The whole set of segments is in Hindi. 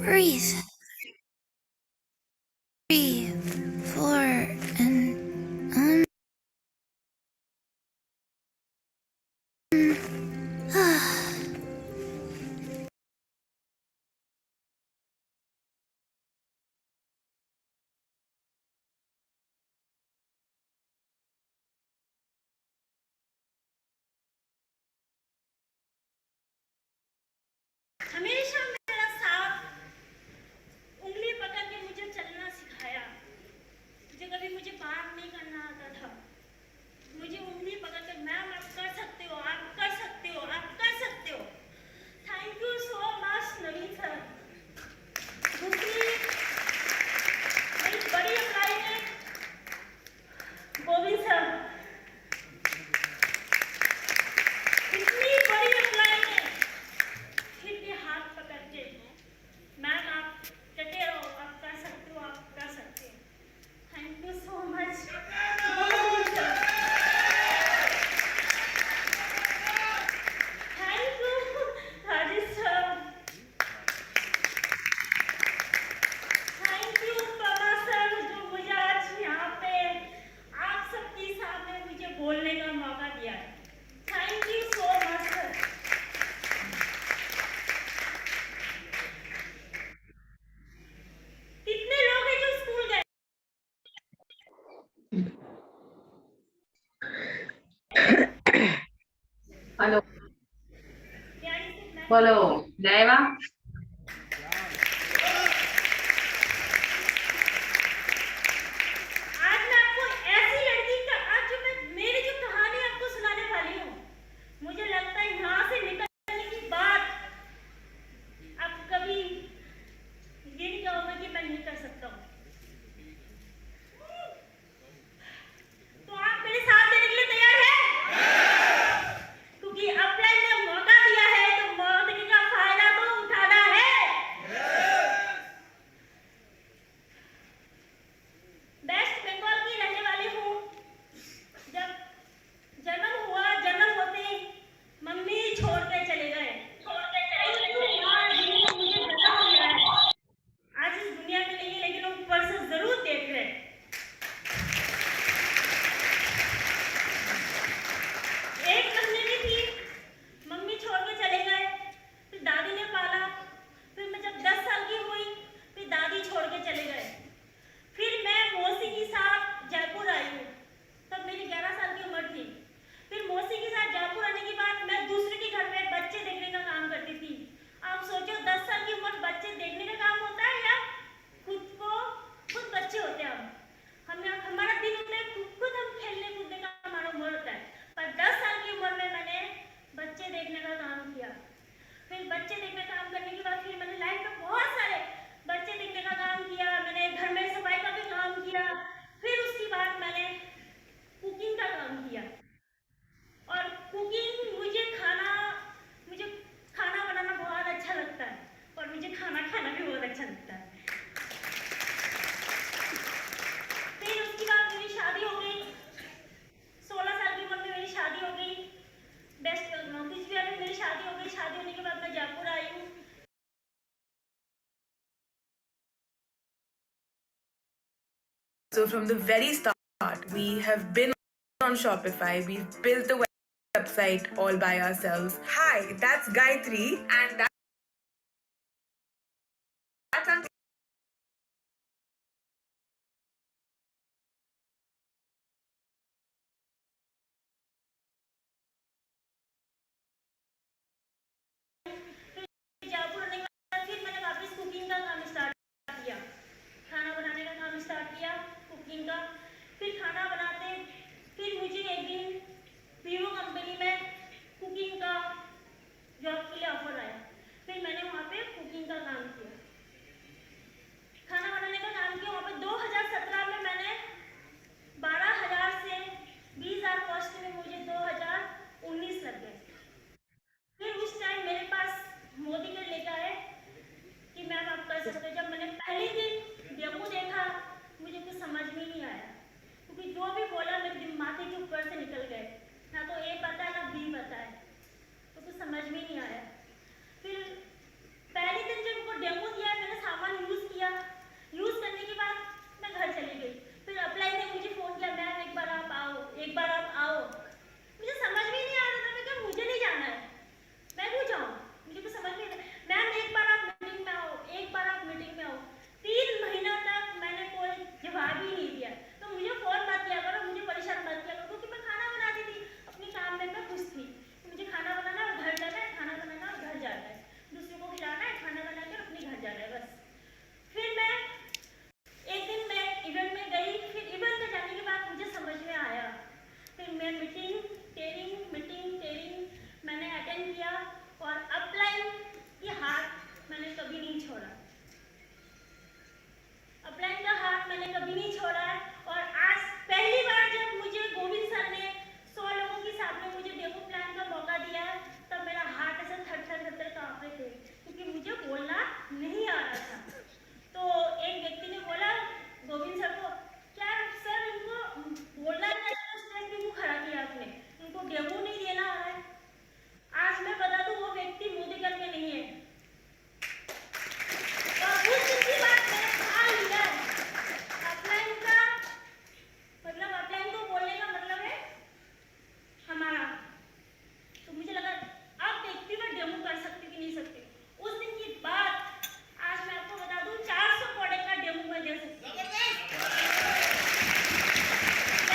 Breathe. Breathe. For and हमेशा मेरा साथ उंगली पकड़ के मुझे चलना सिखाया। कभी मुझे बात नहीं करना आता था, मुझे उंगली पकड़ के मैम आप कर सकते हो, आप कर सकते हो, आप कर सकते हो। Thank you so much Naveen sir. दूसरी मेरी बड़ी अप्लाई है गोविंद सर। इतनी बड़ी अप्लाई है फिर भी हाथ पकड़ के मैम आप डटे रहो, आप कर सकते हो, आप कर सकते हो। Thank you so much Govind sir. Thank you Rajesh sir. Thank you Pama sir जो मुझे आज यहाँ पे आप सबके सामने मुझे बोलने का मौका दिया है। Thank you so much sir. कितने लोग हैं जो स्कूल गए? हेलो यानी सिर्फ मैं बोलो जयवा। आज मैं आपको ऐसी लड़की का आज जो मैं मेरी जो कहानी आपको सुनाने वाली हूँ, मुझे लगता है यहाँ से निकलने की बात आप कभी ये नहीं कहोगे कि मैं नहीं कर सकता हूँ। तो आप मेरे साथ देने के लिए तैयार हैं? क्योंकि अपलाइन ने मौका दिया है तो मौके का फायदा तो उठाना है। वेस्ट बंगाल की रहने वाली हूँ। जब जन्म हुआ, जन्म होते ही मम्मी छोड़ के चले गए। माँ जिन्होंने मुझे जन्म दिया है, आज इस दुनिया में नहीं है लेकिन वो ऊपर से जरूर देख रहे हैं। एक महीने की थी, मम्मी छोड़ के चले गए, फिर दादी ने पाला। फिर मैं जब 10 साल की हुई, फिर दादी छोड़ के चले गए। फिर मैं मौसी के साथ जयपुर आई हूँ, तब मेरी 11 साल की उम्र थी। फिर मौसी के साथ जयपुर आने के बाद मैं दूसरे के घर में बच्चे देखने का काम करती थी। आप सोचो 10 साल की उम्र बच्चे देखने का काम होता है या खुद बच्चे होते हैं हम हमारा दिन होता है खुद हम खेलने कूदने का हमारा उम्र होता है। पर 10 साल की उम्र में मैंने बच्चे देखने का काम किया। फिर बच्चे देखने का काम करने के बाद फिर मैंने लाइफ में बहुत सारे बच्चे देखने का काम किया। मैंने घर में सफाई का भी काम किया। फिर उसके बाद मैंने कुकिंग का काम किया। और कुकिंग मुझे खाना बनाना बहुत अच्छा लगता है और मुझे खाना खाना भी बहुत अच्छा लगता है। फिर उसके बाद मेरी शादी हो गई। 16 साल की उम्र में मेरी शादी हो गई। बेस्ट कुचबिहार में मेरी शादी हो गई। शादी होने के बाद मैं जयपुर आई हूँ। So from the very start, we have been on Shopify. We've built the website all by ourselves. Hi, that's Gayatri, and that's Jaipur आने के बाद फिर मैंने वापस कुकिंग का काम स्टार्ट किया। खाना बनाने का काम स्टार्ट किया, कुकिंग का। फिर खाना बनाते फिर मुझे एक दिन वीवो कंपनी में कुकिंग का जॉब के लिए ऑफर आया। छोड़ा। अपलाइन का हाथ मैंने कभी नहीं छोड़ा है। और आज पहली बार जब मुझे गोविंद सर ने 100 लोगों के सामने मुझे डेमो प्लान का मौका दिया, तब मेरा हार्ट ऐसे थर कांप रहे थे, क्योंकि मुझे बोलना नहीं आ रहा था। तो एक व्यक्ति ने बोला गोविंद सर को, क्या सर इनको बोलना नहीं आता, स्टेज पे क्यों खड़ा किया आपने, उनको डेमो नहीं देना आ रहा है। आज मैं बता दूं वो व्यक्ति मोदीगढ़ में नहीं है, और उस दिन की बात मैंने ठान लिया है। अपलाइन का मतलब, अपलाइन को बोलने का मतलब है हमारा। तो मुझे लगा अब देखती मैं डेमो कर सकती कि नहीं सकती। उस दिन की बात आज मैं आपको बता दूं, 400 प्रोडक्ट का डेमो मैं दे सकती हूँ। चाहे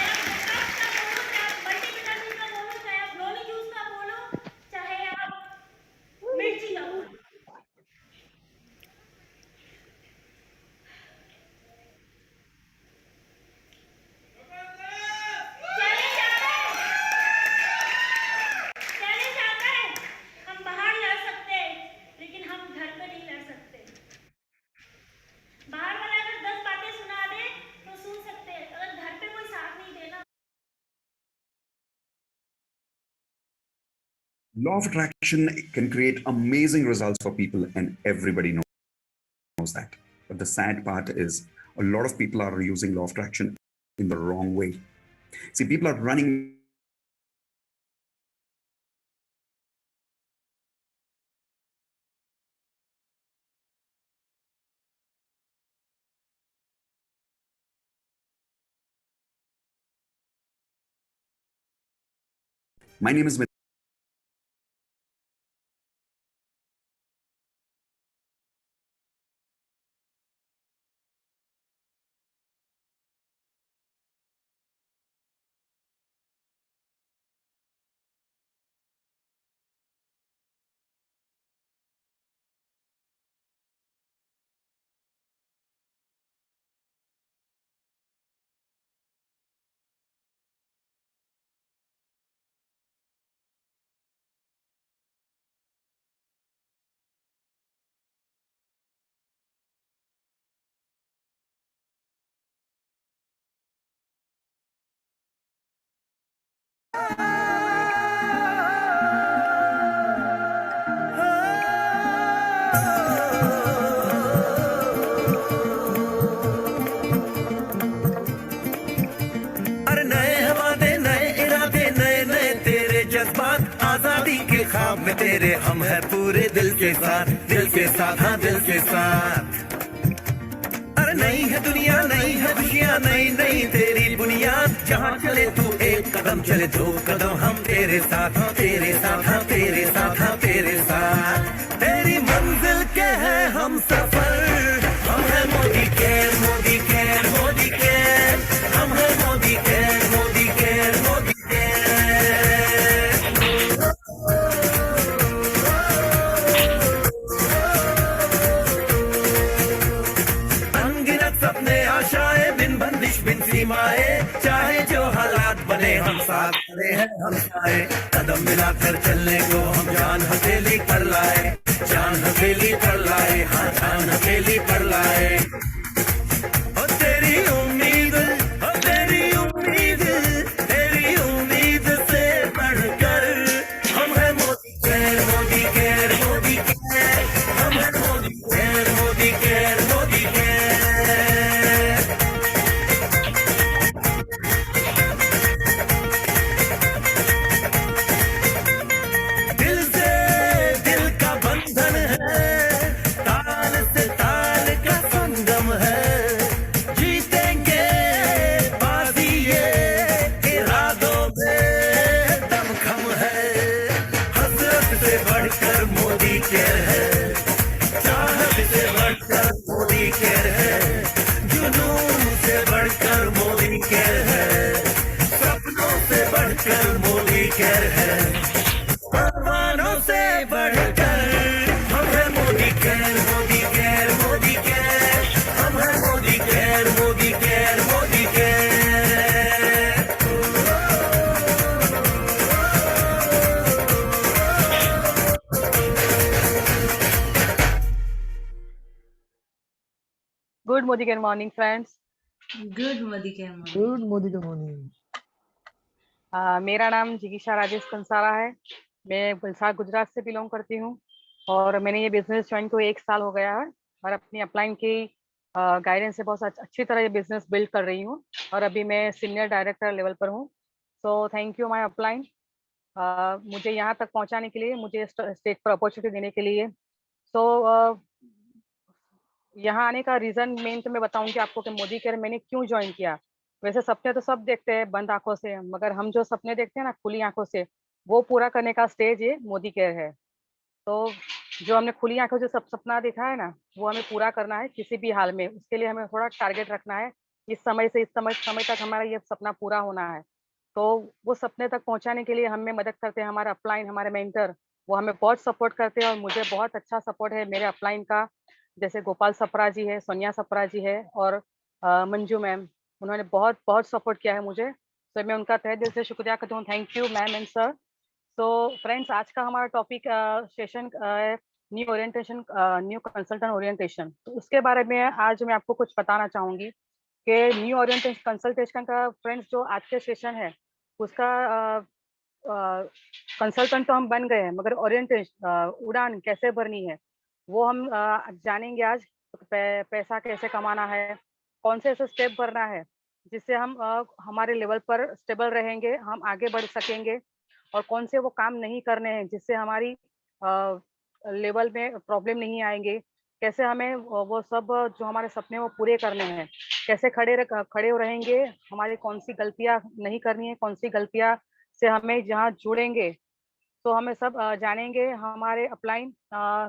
आप विकास का बोलो, चाहे आप मल्टीविटामिन का बोलो, चाहे आप रोनी जूस का बोलो, चाहे आप मिर्ची का बोलो। चैलेंज आता है, हम बाहर लड़ सकते हैं, लेकिन हम घर पे नहीं लड़ सकते। बाहर वाला अगर 10 बातें सुना दे तो सुन सकते हैं, अगर घर पे कोई साथ नहीं देना। Law of attraction can create amazing results for people, and everybody knows that. But the sad part is, a lot of people are using law of attraction in the wrong way. See, people are running My name is ख्वाब में तेरे हम है पूरे दिल के साथ, हाँ दिल के साथ। अरे नहीं है दुनिया, नहीं है खुशियाँ, नहीं तेरी बुनियाद। जहाँ चले तू एक कदम, चले 2 कदम, हम तेरे साथ, हाँ तेरे साथ, हाँ तेरे साथ, हाँ तेरे साथ। तेरी मंजिल के है हम सफर, हम है Modi care, Modi care, Modi care, हम है Modi care, Modi care, Modi care. बिन सीमाएं, चाहे जो हालात बने, हम साथ खड़े हैं, हम साए। कदम मिलाकर चलने को हम जान हथेली पर लाए, जान हथेली पर लाए, हाँ जान हथेली पर लाए। ओ तेरी उम्मीद, ओ तेरी उम्मीद, तेरी उम्मीद से बढ़कर हम है Modi care, Modi care, Modi care, हम है Modi care, Modi care, Modi care. परवानों से बढ़कर हम है Modi care, Modi care, Modi care, हम है Modi care, Modi care, Modi care. Good morning, friends. Good Modi के morning. गुड मोदी का मॉर्निंग। मेरा नाम जिगीशा राजेश कंसारा है। मैं वलसाड गुजरात से बिलोंग करती हूँ और मैंने ये बिजनेस ज्वाइन को 1 साल हो गया है और अपनी अपलाइन की गाइडेंस से बहुत अच्छी तरह ये बिजनेस बिल्ड कर रही हूँ और अभी मैं सीनियर डायरेक्टर लेवल पर हूँ। सो थैंक यू माय अपलाइन, मुझे यहाँ तक पहुँचाने के लिए, मुझे स्टेज पर अपॉर्चुनिटी देने के लिए। सो यहाँ आने का रीजन मेन तो मैं बताऊंगी आपको कि मोदी केयर मैंने क्यों ज्वाइन किया। वैसे सपने तो सब देखते हैं बंद आंखों से, मगर हम जो सपने देखते हैं ना खुली आंखों से, वो पूरा करने का स्टेज ये मोदी केयर है। तो जो हमने खुली आंखों से सब सपना देखा है ना, वो हमें पूरा करना है किसी भी हाल में। उसके लिए हमें थोड़ा टारगेट रखना है, इस समय से इस समय तक हमारा ये सपना पूरा होना है। तो वो सपने तक पहुंचाने के लिए हमें मदद करते हैं हमारे अपलाइन, हमारे मेंटर, वो हमें बहुत सपोर्ट करते हैं और मुझे बहुत अच्छा सपोर्ट है मेरे अपलाइन का। जैसे गोपाल सप्रा जी है, सोनिया सप्रा जी है और मंजू मैम, उन्होंने बहुत बहुत सपोर्ट किया है मुझे। तो मैं उनका तहे दिल से शुक्रिया करती हूँ। Thank you ma'am and sir. तो फ्रेंड्स, आज का हमारा टॉपिक सेशन है new orientation, new consultant orientation. तो उसके बारे में आज मैं आपको कुछ बताना चाहूँगी कि न्यू ओरिएंटेशन कंसल्टेशन का फ्रेंड्स जो आज के सेशन है उसका कंसल्टेंट तो हम बन गए हैं, मगर ओरिएंटेशन उड़ान कैसे भरनी है वो हम जानेंगे आज। पैसा कैसे कमाना है, कौन से ऐसे स्टेप भरना है जिससे हम हमारे लेवल पर स्टेबल रहेंगे, हम आगे बढ़ सकेंगे, और कौन से वो काम नहीं करने हैं जिससे हमारी लेवल में प्रॉब्लम नहीं आएंगे। कैसे हमें वो सब जो हमारे सपने वो पूरे करने हैं, कैसे खड़े रहेंगे, हमारी कौन सी गलतियां नहीं करनी है, कौन सी गलतियां से हमें जहाँ जुड़ेंगे। तो हमें सब जानेंगे हमारे अपलाइन,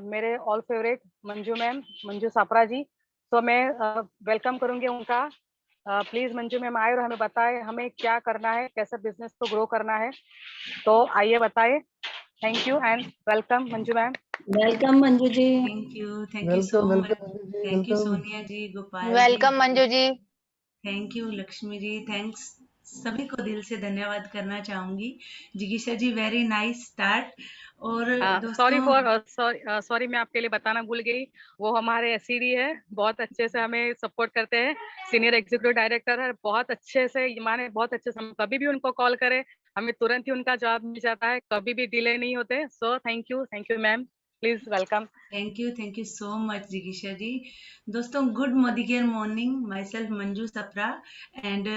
मेरे all favourite Manju ma'am, Manju Sapra ji. तो मैं वेलकम करूंगी उनका। प्लीज मंजू मैम आए और हमें बताए हमें क्या करना है, कैसे बिजनेस को ग्रो करना है। तो आइए बताए। Thank you and welcome Manju ma'am. Welcome Manju ji. Thank you so welcome much. Welcome Manju ji, thank you welcome. Sonia ji, Gopal welcome Manju ji. Thank you Lakshmi ji, thanks सभी को दिल से धन्यवाद करना चाहूंगी. जिगीशा जी, वेरी नाइस स्टार्ट. और सॉरी मैं आपके लिए बताना भूल गई, वो हमारे एसईडी है, बहुत अच्छे से हमें सपोर्ट करते हैं, सीनियर एग्जीक्यूटिव डायरेक्टर है, बहुत अच्छे से, माने बहुत अच्छे से, हम कभी भी उनको कॉल करें हमें तुरंत ही उनका जवाब मिल जाता है, कभी भी डिले नहीं होते। So thank you ma'am, please welcome. Thank you so much जिगीशा जी. दोस्तों, good Modi care morning. Myself Manju Sapra and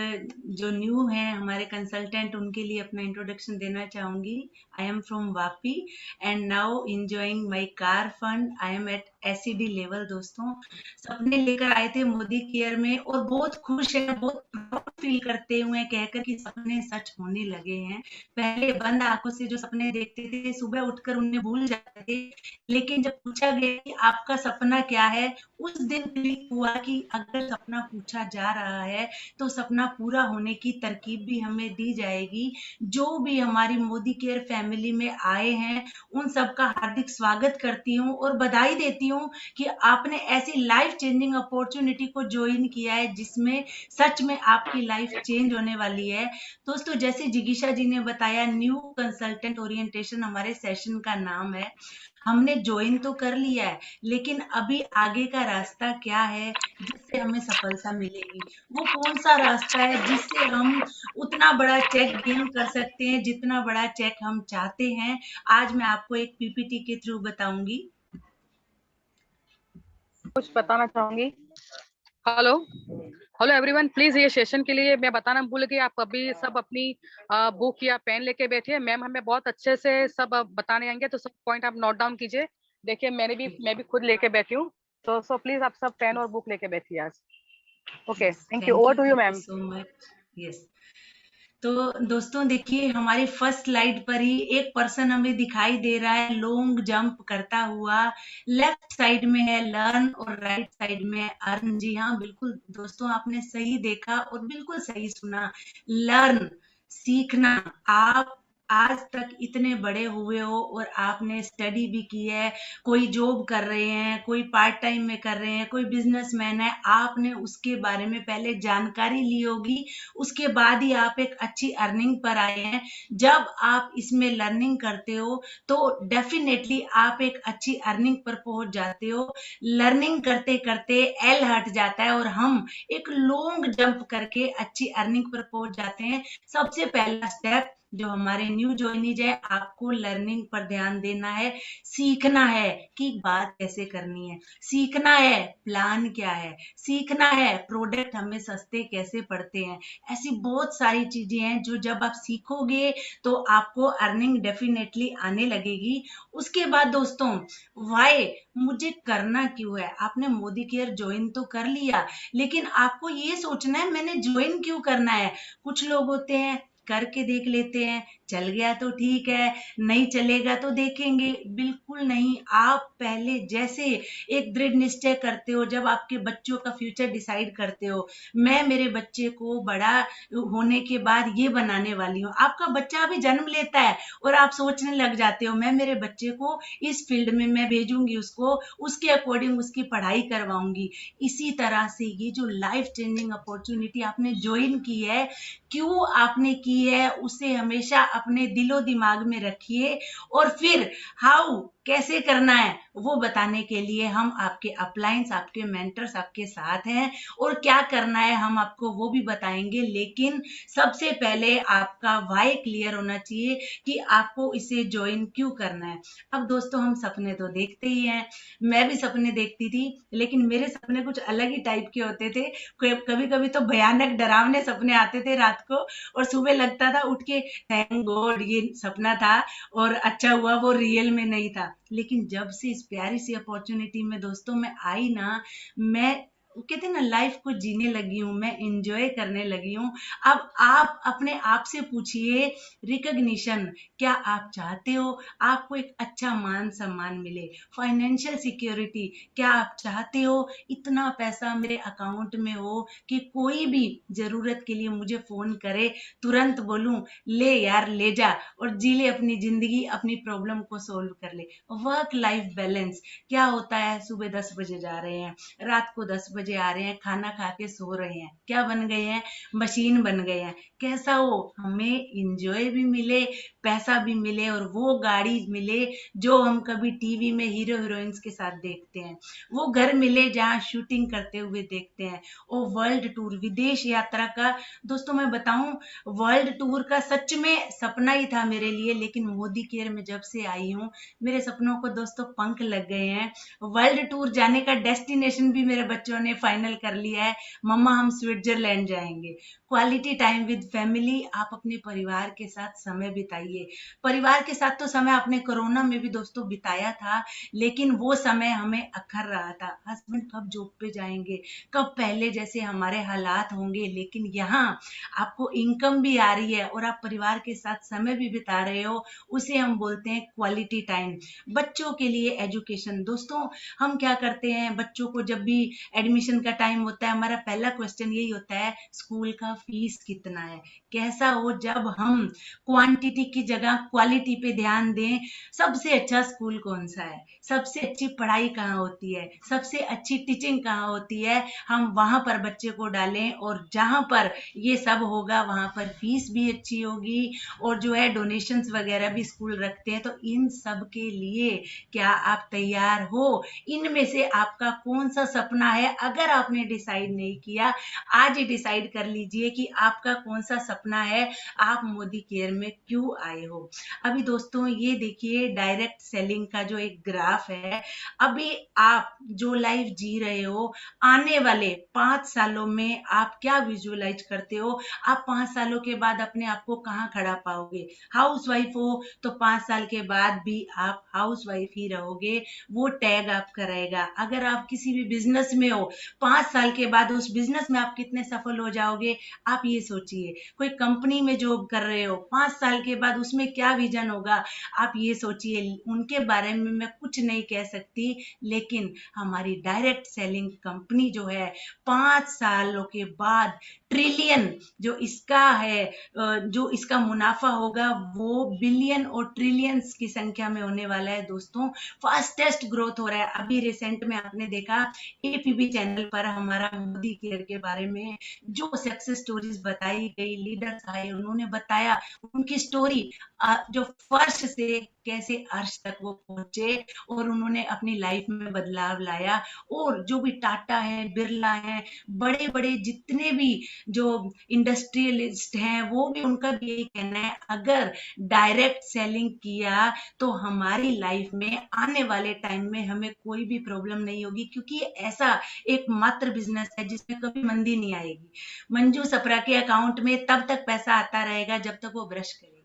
जो न्यू है हमारे कंसल्टेंट, उनके लिए अपना इंट्रोडक्शन देना चाहूंगी. I am from Vapi and now enjoying my car fund. I am at SED level. दोस्तों, सपने लेकर आए थे मोदी केयर में और बहुत खुश है, बहुत प्राउड फील करते हुए कहकर कि सपने सच होने लगे हैं. पहले बंद आंखों से जो सपने देखते थे, सुबह उठकर उन्हें भूल जाते थे, लेकिन जब पूछा गया कि आपका सपना क्या है, उस दिन क्लिक हुआ कि अगर सपना पूछा जा रहा है तो सपना पूरा होने की तरकीब भी हमें दी जाएगी. जो भी हमारी मोदी केयर फैमिली में आए हैं उन सबका हार्दिक स्वागत करती हूँ और बधाई देती हूँ कि आपने ऐसी लाइफ चेंजिंग अपॉर्चुनिटी को ज्वाइन किया है जिसमें सच में आपकी लाइफ चेंज होने वाली है. दोस्तों, जैसे जिगीशा जी ने बताया, न्यू कंसल्टेंट ओरिएंटेशन हमारे सेशन का नाम है. हमने ज्वाइन तो कर लिया है, लेकिन अभी आगे का रास्ता क्या है जिससे हमें सफलता मिलेगी, वो कौन सा रास्ता है जिससे हम उतना बड़ा चेक गेन कर सकते हैं जितना बड़ा चेक हम चाहते हैं, आज मैं आपको एक पीपीटी के थ्रू बताऊंगी. कुछ बताना चाहूंगी. हेलो एवरीवन, प्लीज ये सेशन के लिए मैं बताना भूल गई, आप अभी सब अपनी बुक या पेन लेके बैठिए. मैम हमें बहुत अच्छे से सब बताने आएंगे, तो सब पॉइंट आप नोट डाउन कीजिए. देखिए मैं भी खुद लेके बैठी हूँ, तो प्लीज आप सब पेन और बुक लेके बैठिए आज. Okay, thank you. Over to you ma'am. So much. Yes. तो दोस्तों, देखिए हमारी फर्स्ट स्लाइड पर ही एक पर्सन हमें दिखाई दे रहा है लॉन्ग जंप करता हुआ. लेफ्ट साइड में है लर्न और राइट साइड में है अर्न. जी हाँ, बिल्कुल दोस्तों, आपने सही देखा और बिल्कुल सही सुना. लर्न, सीखना. आप आज तक इतने बड़े हुए हो और आपने स्टडी भी की है, कोई जॉब कर रहे हैं, कोई पार्ट टाइम में कर रहे हैं, कोई बिजनेसमैन है, आपने उसके बारे में पहले जानकारी ली होगी, उसके बाद ही आप एक अच्छी अर्निंग पर आए हैं। जब आप इसमें लर्निंग करते हो तो डेफिनेटली आप एक अच्छी अर्निंग पर पहुंच जाते हो। लर्निंग करते करते एल हट जाता है और हम एक लॉन्ग जंप करके अच्छी अर्निंग पर पहुंच जाते हैं। सबसे पहला स्टेप जो हमारे न्यू जॉइनीज है, आपको लर्निंग पर ध्यान देना है, सीखना है कि बात कैसे करनी है, सीखना है प्लान क्या है, सीखना है प्रोडक्ट हमें सस्ते कैसे पड़ते हैं। ऐसी बहुत सारी चीजें हैं जो जब आप सीखोगे तो आपको अर्निंग डेफिनेटली आने लगेगी। उसके बाद दोस्तों, वाई, मुझे करना क्यों है? आपने मोदी केयर ज्वाइन तो कर लिया, लेकिन आपको ये सोचना है मैंने ज्वाइन क्यों करना है। कुछ लोग होते हैं करके देख लेते हैं, चल गया तो ठीक है, नहीं चलेगा तो देखेंगे। बिल्कुल नहीं, आप पहले जैसे एक दृढ़ निश्चय करते हो, जब आपके बच्चों का फ्यूचर डिसाइड करते हो, मैं मेरे बच्चे को बड़ा होने के बाद ये बनाने वाली हूँ। आपका बच्चा अभी जन्म लेता है और आप सोचने लग जाते हो मैं मेरे बच्चे को इस फील्ड में मैं भेजूंगी, उसको उसके अकॉर्डिंग उसकी पढ़ाई करवाऊंगी। इसी तरह से ये जो लाइफ चेंजिंग अपॉर्चुनिटी आपने ज्वाइन की है, क्यों आपने की है, उसे हमेशा अपने दिलो दिमाग में रखिए और फिर हाउ कैसे करना है वो बताने के लिए हम आपके अपलाइंस, आपके मेंटर्स आपके साथ हैं, और क्या करना है हम आपको वो भी बताएंगे। लेकिन सबसे पहले आपका वाई क्लियर होना चाहिए कि आपको इसे ज्वाइन क्यों करना है। अब दोस्तों, हम सपने तो देखते ही हैं, मैं भी सपने देखती थी, लेकिन मेरे सपने कुछ अलग ही टाइप के होते थे। कभी कभी तो भयानक डरावने सपने आते थे रात को, और सुबह लगता था उठ के थैंक गॉड ये सपना था और अच्छा हुआ वो रियल में नहीं था। लेकिन जब से इस प्यारी सी अपॉर्चुनिटी में दोस्तों मैं आई ना, मैं वो कहते हैं ना लाइफ को जीने लगी हूँ, मैं इंजॉय करने लगी हूँ। अब आप अपने आप से पूछिए, रिकॉग्निशन क्या आप चाहते हो? आपको एक अच्छा मान सम्मान मिले, फाइनेंशियल सिक्योरिटी क्या आप चाहते हो? इतना पैसा मेरे अकाउंट में हो कि कोई भी जरूरत के लिए मुझे फोन करे, तुरंत बोलूं ले यार ले जा और जी ले अपनी जिंदगी, अपनी प्रॉब्लम को सोल्व कर ले। वर्क लाइफ बैलेंस क्या होता है? सुबह 10 बजे जा रहे हैं, रात को 10 बजे आ रहे हैं, खाना खा के सो रहे हैं, क्या बन गए हैं? मशीन बन गए हैं। कैसा हो? हमें इंजॉय भी मिले, पैसा भी मिले और वो गाड़ी मिले जो हम कभी टीवी में हीरो हीरोइंस के साथ देखते हैं, वो घर मिले जहाँ शूटिंग करते हुए देखते हैं, और वर्ल्ड टूर, विदेश यात्रा का। दोस्तों मैं बताऊं, वर्ल्ड टूर का सच में सपना ही था मेरे लिए, लेकिन मोदी केयर में जब से आई हूँ मेरे सपनों को दोस्तों पंख लग गए हैं। वर्ल्ड टूर जाने का डेस्टिनेशन भी मेरे बच्चों ने फाइनल कर लिया है, मम्मा हम स्विट्जरलैंड जाएंगे। क्वालिटी टाइम विद फैमिली, आप अपने परिवार के साथ समय बिताइए। परिवार के साथ तो समय आपने कोरोना में भी दोस्तों बिताया था, लेकिन वो समय हमें अखर रहा था, हस्बैंड कब जॉब पे जाएंगे, कब पहले जैसे हमारे हालात होंगे। लेकिन यहाँ आपको इनकम भी आ रही है और आप परिवार के साथ समय भी बिता रहे हो, उसे हम बोलते हैं क्वालिटी टाइम। बच्चों के लिए एजुकेशन, दोस्तों हम क्या करते हैं, बच्चों को जब भी एडमिशन का टाइम होता है हमारा पहला क्वेश्चन यही होता है स्कूल का फीस कितना है। कैसा हो जब हम क्वांटिटी की जगह क्वालिटी पे ध्यान दें। सबसे अच्छा स्कूल कौन सा है, सबसे अच्छी पढ़ाई कहाँ होती है, सबसे अच्छी टीचिंग कहाँ होती है, हम वहां पर बच्चे को डालें, और जहां पर ये सब होगा वहां पर फीस भी अच्छी होगी, और जो है डोनेशंस वगैरह भी स्कूल रखते हैं। तो इन सब के लिए क्या आप तैयार हो? इनमें से आपका कौन सा सपना है? अगर आपने डिसाइड नहीं किया, आज ही डिसाइड कर लीजिए कि आपका कौन सा सपना है, आप मोदी केयर में क्यों आए हो। अभी दोस्तों ये देखिए, डायरेक्ट सेलिंग का जो एक ग्राफ है, अभी आप जो लाइफ जी रहे हो, आने वाले 5 सालों में आप क्या विजुअलाइज करते हो? आप 5 सालों के बाद अपने आप को कहाँ खड़ा पाओगे? हाउस वाइफ हो तो 5 साल के बाद भी आप हाउस वाइफ ही रहोगे, वो टैग आपका रहेगा। अगर आप किसी भी बिजनेस में हो 5 साल के बाद उस बिजनेस में आप कितने सफल हो जाओगे, आप ये सोचिए। कोई कंपनी में जॉब कर रहे हो, 5 साल के बाद उसमें क्या विजन होगा, आप ये सोचिए। उनके बारे में मैं कुछ नहीं कह सकती, लेकिन हमारी डायरेक्ट सेलिंग कंपनी जो है 5 सालों के बाद ट्रिलियन जो इसका है, जो इसका मुनाफा होगा वो बिलियन और ट्रिलियंस की संख्या में होने वाला है दोस्तों। फास्टेस्ट ग्रोथ हो रहा है। अभी रिसेंट में आपने देखा एपीबी चैनल पर हमारा मोदी केयर के बारे में जो सक्सेस स्टोरीज बताई गई, लीडर्स आए, उन्होंने बताया उनकी स्टोरी, जो फर्श से कैसे अर्श तक वो पहुंचे और उन्होंने अपनी लाइफ में बदलाव लाया। और जो भी टाटा है, बिरला है, बड़े बड़े जितने भी जो इंडस्ट्रियलिस्ट हैं, वो भी उनका भी यही कहना है, अगर डायरेक्ट सेलिंग किया तो हमारी लाइफ में आने वाले टाइम में हमें कोई भी प्रॉब्लम नहीं होगी, क्योंकि ये ऐसा एक मात्र बिजनेस है जिसमें कभी मंदी नहीं आएगी। मंजू सप्रा के अकाउंट में तब तक पैसा आता रहेगा जब तक वो ब्रश करेगी,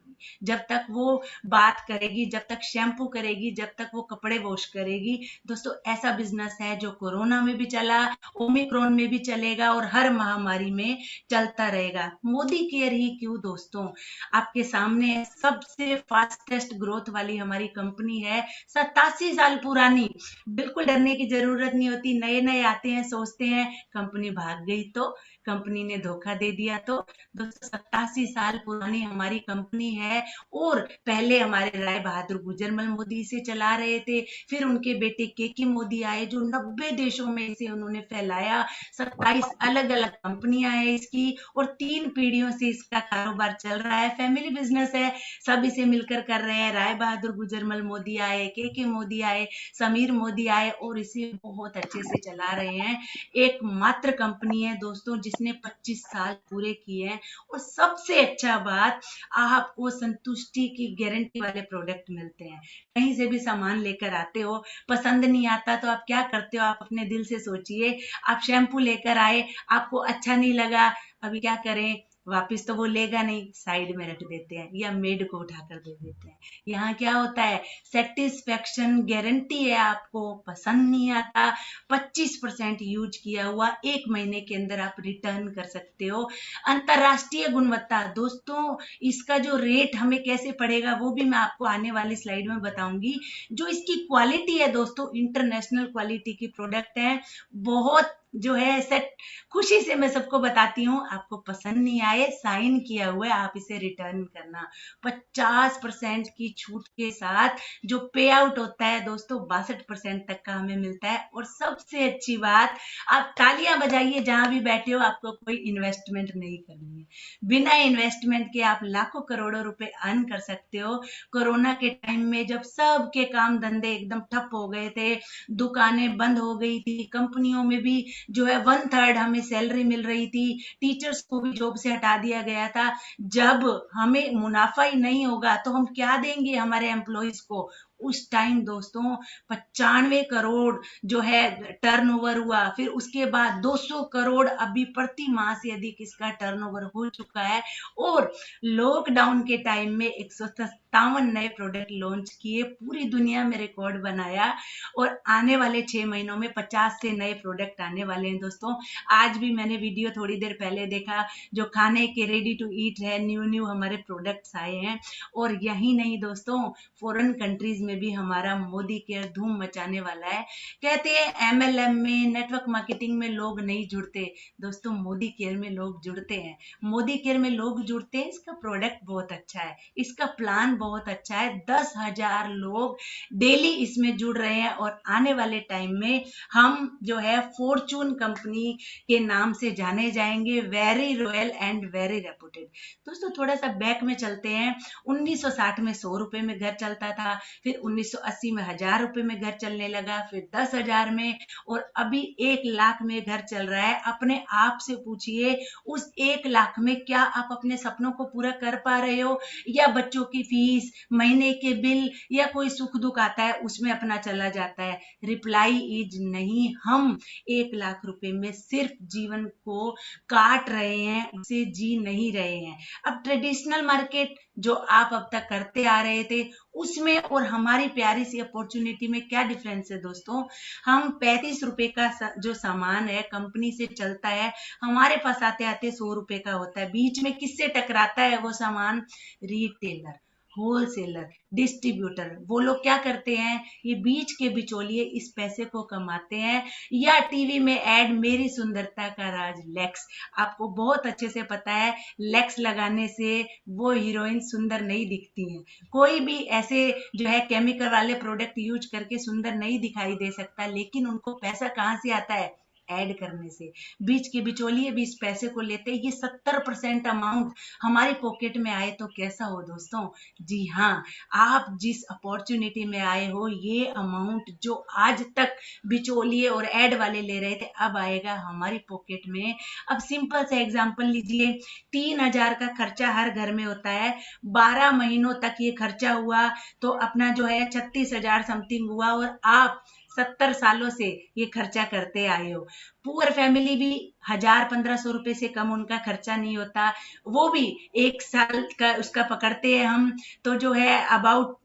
जब तक वो बात करेगी, जब तक शैम्पू करेगी, जब तक वो कपड़े वॉश करेगी। दोस्तों ऐसा बिजनेस है जो कोरोना में भी चला, ओमिक्रॉन में भी चलेगा और हर महामारी में चलता रहेगा। मोदी केयर ही क्यों दोस्तों, आपके सामने सबसे फास्टेस्ट ग्रोथ वाली हमारी कंपनी है, 87 साल पुरानी। बिल्कुल डरने की जरूरत नहीं होती। नए नए आते हैं, सोचते हैं कंपनी भाग गई तो, कंपनी ने धोखा दे दिया तो। दोस्तों 87 साल पुरानी हमारी कंपनी है और पहले हमारे राय बहादुर गुजरमल मोदी इसे चला रहे थे, फिर उनके बेटे केके मोदी आए जो 90 देशों में इसे उन्होंने फैलाया। 27 अलग अलग कंपनियां हैं इसकी और 3 पीढ़ियों से इसका कारोबार चल रहा है। फैमिली बिजनेस है, सब इसे मिलकर कर रहे हैं। राय बहादुर गुजरमल मोदी आए, केके मोदी आए, समीर मोदी आए और इसे बहुत अच्छे से चला रहे हैं। एकमात्र कंपनी है दोस्तों जिसने 25 साल पूरे किए हैं। और सबसे अच्छा बात, आपको संतुष्टि की गारंटी वाले प्रोडक्ट मिलते हैं। कहीं से भी सामान लेकर आते हो, पसंद नहीं आता तो आप क्या करते हो, आप अपने दिल से सोचिए। आप शैम्पू लेकर आए, आपको अच्छा नहीं लगा, अभी क्या करें, वापस तो वो लेगा नहीं, साइड में रख देते हैं या मेड को उठाकर दे देते हैं। यहाँ क्या होता है, सेटिस्फेक्शन गारंटी है। आपको पसंद नहीं आता, 25% यूज किया हुआ 1 महीने के अंदर आप रिटर्न कर सकते हो। अंतरराष्ट्रीय गुणवत्ता दोस्तों, इसका जो रेट हमें कैसे पड़ेगा वो भी मैं आपको आने वाली स्लाइड में बताऊंगी। जो इसकी क्वालिटी है दोस्तों, इंटरनेशनल क्वालिटी की प्रोडक्ट है। बहुत जो है सेट, खुशी से मैं सबको बताती हूँ, आपको पसंद नहीं आए, साइन किया हुआ है, आप इसे रिटर्न करना। 50% की छूट के साथ जो पे आउट होता है दोस्तों 62% तक का हमें मिलता है। और सबसे अच्छी बात, आप तालियां बजाइए जहां भी बैठे हो, आपको कोई इन्वेस्टमेंट नहीं करनी है। बिना इन्वेस्टमेंट के आप लाखों करोड़ों रुपए अर्न कर सकते हो। कोरोना के टाइम में जब सबके काम धंधे एकदम ठप हो गए थे, दुकानें बंद हो गई थी, कंपनियों में भी जो है 1/3 हमें सैलरी मिल रही थी, टीचर्स को भी जॉब से हटा दिया गया था। जब हमें मुनाफा ही नहीं होगा तो हम क्या देंगे हमारे एम्प्लॉइज को। उस टाइम दोस्तों 95 करोड़ जो है टर्नओवर हुआ, फिर उसके बाद 200 करोड़ अभी प्रति माह से अधिक इसका टर्नओवर हो चुका है। और लॉकडाउन के टाइम में 157 नए प्रोडक्ट लॉन्च किए, पूरी दुनिया में रिकॉर्ड बनाया। और आने वाले 6 महीनों में 50 से नए प्रोडक्ट आने वाले हैं दोस्तों। आज भी मैंने वीडियो थोड़ी देर पहले देखा, जो खाने के रेडी टू ईट है, न्यू हमारे प्रोडक्ट्स आए हैं। और यही नहीं दोस्तों, फॉरेन कंट्रीज में भी हमारा मोदी केयर धूम मचाने वाला है। कहते हैं MLM में, नेटवर्क मार्केटिंग में लोग नहीं जुड़ते, दोस्तों मोदी केयर में लोग जुड़ते हैं। मोदी केयर में लोग जुड़ते हैं, इसका प्रोडक्ट बहुत अच्छा है, इसका प्लान बहुत अच्छा है। 10,000 लोग डेली इसमें जुड़ रहे हैं। और आने वाले टाइम में हम जो है फॉर्चून कंपनी के नाम से जाने जाएंगे, very royal and very reputed. दोस्तों थोड़ा सा बैक में चलते हैं। 1960 में 100 रुपए में घर चलता था, फिर 1980 में 1000 रुपए में घर चलने लगा, फिर 10,000 में, और अभी 1 लाख में घर चल रहा है। अपने आप से पूछिए, उस 1 लाख में क्या आप अपने सपनों को पूरा कर पा रहे हो, या बच्चों की फीस, महीने के बिल, या कोई सुख दुख आता है उसमें अपना चला जाता है। रिप्लाई इज नहीं। हम 1 लाख रुपए में सिर्फ जीवन को काट रहे हैं, उसे जी नहीं रहे हैं। अब ट्रेडिशनल मार्केट जो आप अब तक करते आ रहे थे उसमें और हमारी प्यारी सी अपॉर्चुनिटी में क्या डिफरेंस है दोस्तों? हम 35 रुपए का जो सामान है कंपनी से चलता है, हमारे पास आते आते 100 रुपए का होता है। बीच में किससे टकराता है वो सामान? Retailer, wholesaler, distributor. वो लोग क्या करते हैं? ये बीच के बिचौलिए इस पैसे को कमाते हैं। या टीवी में ऐड, मेरी सुंदरता का राज लैक्स, आपको बहुत अच्छे से पता है लैक्स लगाने से वो हीरोइन सुंदर नहीं दिखती हैं। कोई भी ऐसे जो है केमिकल वाले प्रोडक्ट यूज करके सुंदर नहीं दिखाई दे सकता, लेकिन उनको पैसा कहाँ से आता है? ऐड करने से। बीच के बिचौलिए भी इस पैसे को लेते हैं। ये 70% अमाउंट हमारी पॉकेट में आए तो कैसा हो दोस्तों? जी हाँ, आप जिस अपॉर्चुनिटी में आए हो, ये अमाउंट जो आज तक बिचौलिए और ऐड वाले ले रहे थे, अब आएगा हमारी पॉकेट में। अब सिंपल सा एग्जांपल लीजिए, 3,000 का खर्चा हर घर में होता है, 12 महीनों तक ये खर्चा हुआ तो अपना जो है 36,000 समथिंग हुआ, और आप 70 सालों से ये खर्चा करते आए हो। पुअर फैमिली भी 1,000-1,500 रुपए से कम उनका खर्चा नहीं होता। वो भी 1 साल का उसका पकड़ते हैं हम, तो जो है अबाउट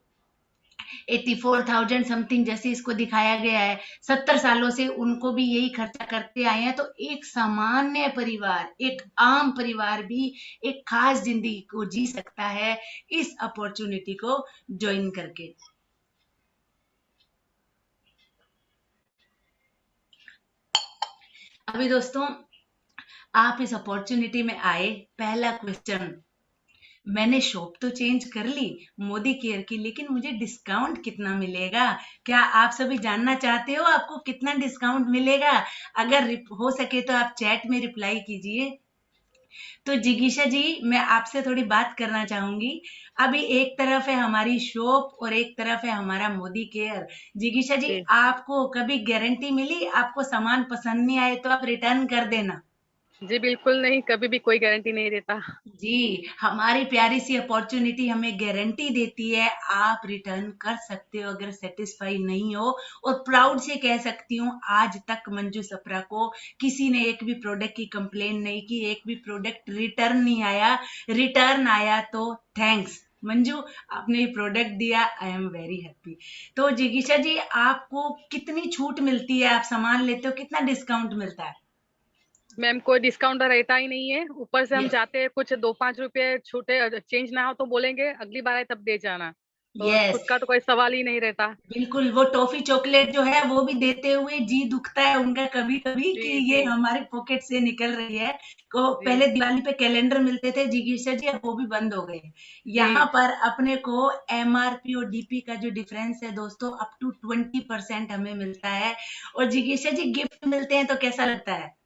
84,000 समथिंग जैसे इसको दिखाया गया है। 70 सालों से उनको भी यही खर्चा करते आए हैं। तो एक सामान्य परिवार, एक आम परिवार भी एक खास जिंदगी को जी सकता है इस अपॉर्चुनिटी को ज्वाइन करके। अभी दोस्तों आप इस अपॉर्चुनिटी में आए, पहला क्वेश्चन, मैंने शॉप तो चेंज कर ली मोदी केयर की, लेकिन मुझे डिस्काउंट कितना मिलेगा? क्या आप सभी जानना चाहते हो आपको कितना डिस्काउंट मिलेगा? अगर हो सके तो आप चैट में रिप्लाई कीजिए। तो जिगीशा जी, मैं आपसे थोड़ी बात करना चाहूंगी। अभी एक तरफ है हमारी शॉप और एक तरफ है हमारा मोदी केयर। जिगीशा जी, जी आपको कभी गारंटी मिली आपको सामान पसंद नहीं आए तो आप रिटर्न कर देना? जी बिल्कुल नहीं, कभी भी कोई गारंटी नहीं देता। जी, हमारी प्यारी सी अपॉर्चुनिटी हमें गारंटी देती है आप रिटर्न कर सकते हो अगर सेटिस्फाई नहीं हो। और प्राउड से कह सकती हूँ आज तक मंजू सप्रा को किसी ने एक भी प्रोडक्ट की कंप्लेन नहीं की, एक भी प्रोडक्ट रिटर्न नहीं आया। रिटर्न आया तो थैंक्स मंजू, आपने प्रोडक्ट दिया, आई एम वेरी हैप्पी। तो जिगीशा जी, आपको कितनी छूट मिलती है? आप सामान लेते हो कितना डिस्काउंट मिलता है? मैम कोई डिस्काउंट रहता ही नहीं है, ऊपर से हम यस जाते हैं कुछ 2-5 रुपए छूटे, चेंज ना हो तो बोलेंगे अगली बार आए तब दे जाना, तो यस, छूट का तो कोई सवाल ही नहीं रहता। बिल्कुल। वो टॉफी चॉकलेट जो है वो भी देते हुए जी दुखता है उनका कभी कभी कि जी ये जी हमारे पॉकेट से निकल रही है। को जी पहले दिवाली पे कैलेंडर मिलते थे जिगीशा जी, अब वो भी बंद हो गए। यहाँ जी पर अपने को एमआरपी और डीपी का जो डिफरेंस है दोस्तों, अप टू 20% हमें मिलता है। और जिगीशा जी, गिफ्ट मिलते हैं तो कैसा लगता है?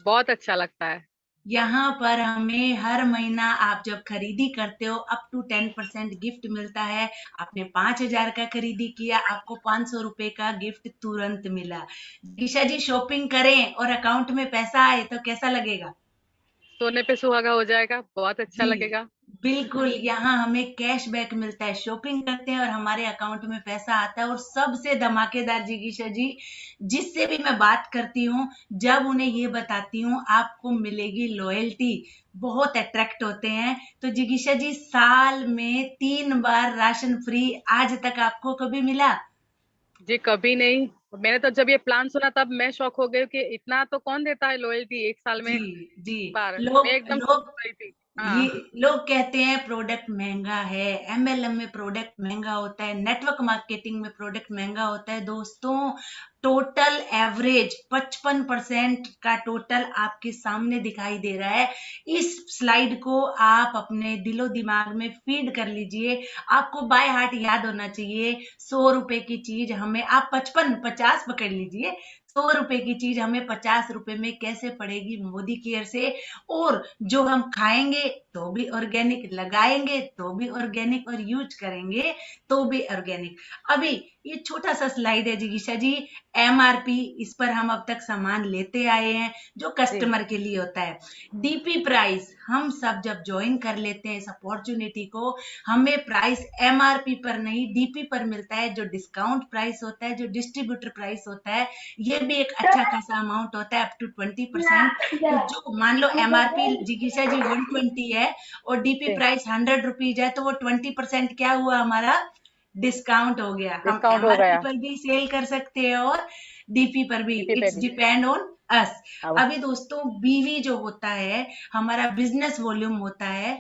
बहुत अच्छा लगता है। यहाँ पर हमें हर महीना आप जब खरीदी करते हो अप टू 10% गिफ्ट मिलता है। आपने 5,000 का खरीदी किया, आपको 500 रुपए का गिफ्ट तुरंत मिला। गिशा जी, शॉपिंग करें और अकाउंट में पैसा आए तो कैसा लगेगा? सोने पे सुहागा हो जाएगा, बहुत अच्छा जी, लगेगा। बिल्कुल। यहाँ हमें कैशबैक मिलता है, शॉपिंग करते हैं और हमारे अकाउंट में पैसा आता है। और सबसे धमाकेदार जिगीशा जी, जिससे भी मैं बात करती हूँ, जब उन्हें ये बताती हूँ आपको मिलेगी लॉयल्टी, बहुत अट्रैक्ट होते हैं। तो जिगीशा जी, साल में 3 बार राशन फ्री आज तक आपको कभी मिला? जी कभी नहीं, मैंने तो जब ये प्लान सुना तब मैं शॉक हो गई कि इतना तो कौन देता है लॉयल्टी एक साल में जी, जी। बार, मैं लोग एकदम लोग शॉक हो गई थी। ये हाँ लोग कहते हैं प्रोडक्ट महंगा है, एमएलएम में प्रोडक्ट महंगा होता है, नेटवर्क मार्केटिंग में प्रोडक्ट महंगा होता है। दोस्तों, टोटल एवरेज 55% का टोटल आपके सामने दिखाई दे रहा है। इस स्लाइड को आप अपने दिलो दिमाग में फीड कर लीजिए। आपको बाय हार्ट याद होना चाहिए, 100 रुपए की चीज हमें, आप 50 पकड़ लीजिए, 100 रुपए की चीज हमें 50 रुपए में कैसे पड़ेगी मोदी केयर से। और जो हम खाएंगे तो भी ऑर्गेनिक, लगाएंगे तो भी ऑर्गेनिक, और यूज करेंगे तो भी ऑर्गेनिक। अभी ये छोटा सा स्लाइड है जिगीशा जी, एमआरपी, इस पर हम अब तक सामान लेते आए हैं जो जी कस्टमर के लिए होता है। डीपी प्राइस, हम सब जब ज्वाइन कर लेते हैं इस अपॉर्चुनिटी को, हमें प्राइस एमआरपी पर नहीं डीपी पर मिलता है, जो डिस्काउंट प्राइस होता है, जो डिस्ट्रीब्यूटर प्राइस होता है, ये भी एक अच्छा खासा अमाउंट होता है, अप टू 20%। तो जो मान लो एमआरपी जिगीशा जी 120 है और डीपी जी प्राइस 100 रुपीज है, तो वो 20% क्या हुआ हमारा? डिस्काउंट हो गया। हम डिस्काउंट हो एमआरपी गया पर भी सेल कर सकते हैं और डीपी पर भी। डीपी पे इट्स भी। Depend on us. अब अभी दोस्तों बीवी जो होता है, हमारा बिजनेस वॉल्यूम होता है,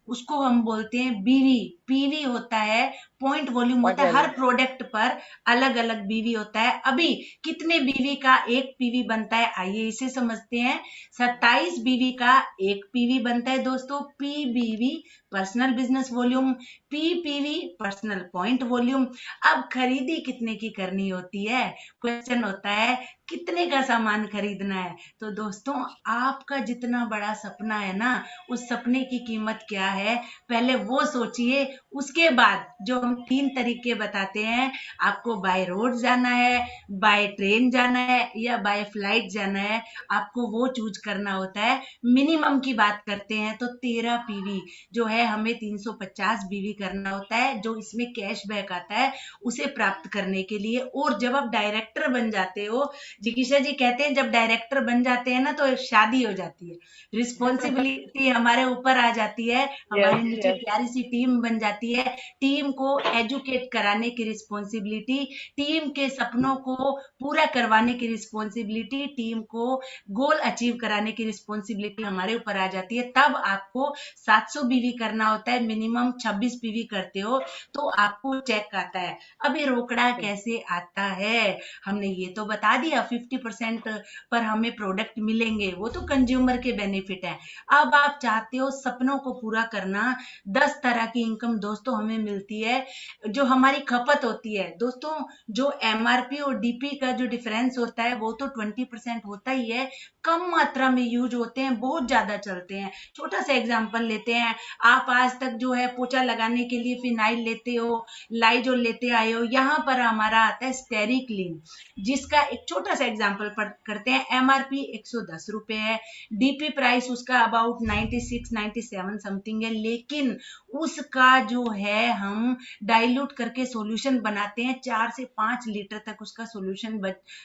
उसको हम बोलते हैं बीवी। पीवी होता है पॉइंट वॉल्यूम पॉइंट होता है, वैल्यू। हर प्रोडक्ट पर अलग अलग बीवी होता है। अभी कितने बीवी का एक पीवी बनता है, आइए इसे समझते हैं। 27 बीवी का एक पीवी बनता है दोस्तों। PBV personal business volume, PPV personal point volume. अब खरीदी कितने की करनी होती है, क्वेश्चन होता है कितने का सामान खरीदना है। तो दोस्तों आपका जितना बड़ा सपना है ना, उस सपने की कीमत क्या है पहले वो सोचिए। उसके बाद जो हम 3 तरीके बताते हैं, आपको बाय रोड जाना है, बाय ट्रेन जाना है या बाय फ्लाइट जाना है, आपको वो चूज करना होता है। मिनिमम की बात करते हैं तो 13 पीवी जो है हमें 350 बीवी करना होता है, जो इसमें कैशबैक आता है उसे प्राप्त करने के लिए। और जब आप डायरेक्टर बन जाते हो, जिकीशा जी कहते हैं जब डायरेक्टर बन जाते हैं ना तो शादी हो जाती है, रिस्पॉन्सिबिलिटी हमारे ऊपर आ जाती है, हमारे यस नीचे यस। प्यारी सी टीम बन जाती है। टीम को एजुकेट कराने की रिस्पॉन्सिबिलिटी, टीम के सपनों को पूरा करवाने की रिस्पॉन्सिबिलिटी, टीम को गोल अचीव कराने की रिस्पॉन्सिबिलिटी हमारे ऊपर आ जाती है। तब आपको 700 बीवी करना होता है, मिनिमम 26 बीवी करते हो तो आपको चेक आता है। अब ये रोकड़ा कैसे आता है, हमने ये तो बता दिया 50% पर हमें प्रोडक्ट मिलेंगे, वो तो कंज्यूमर के बेनिफिट है। अब आप चाहते हो सपनों को पूरा करना, 10 तरह की इनकम दोस्तों हमें मिलती है। जो हमारी खपत होती है दोस्तों, जो एमआरपी और डीपी का जो डिफरेंस होता है वो तो 20% होता ही है, कम मात्रा में यूज होते हैं, बहुत ज्यादा चलते हैं। छोटा सा एग्जांपल लेते हैं, आप आज तक जो है पोछा लगाने के लिए फिनाइल लेते हो, लाइजोल लेते आए हो, यहाँ पर हमारा आता है स्टेरिक्लीन, जिसका एक छोटा सा एग्जांपल करते हैं। एमआरपी 110 रुपए है, डीपी प्राइस उसका अबाउट 96-97 समथिंग है, लेकिन उसका जो है हम डाइल्यूट करके सॉल्यूशन बनाते हैं, 4 से 5 लीटर तक उसका सॉल्यूशन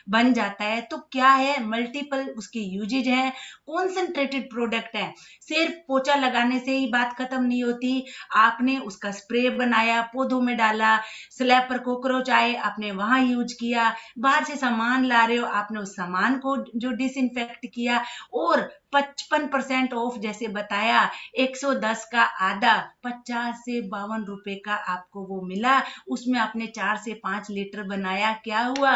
बन जाता है। तो क्या है, मल्टीपल उसके यूजेज है, कॉन्सेंट्रेटेड प्रोडक्ट है। सिर्फ पोछा लगाने से ही बात खत्म नहीं होती, आपने उसका स्प्रे बनाया, पौधों में डाला, स्लैब पर कॉकरोच आए आपने वहां यूज किया, बाहर से सामान ला रहे हो आपने उस सामान को जो डिसइंफेक्ट किया, और 55% ऑफ जैसे बताया, 110 का आधा 50 से 52 रुपए का आपको वो मिला, उसमें आपने 4 से 5 लीटर बनाया। क्या हुआ,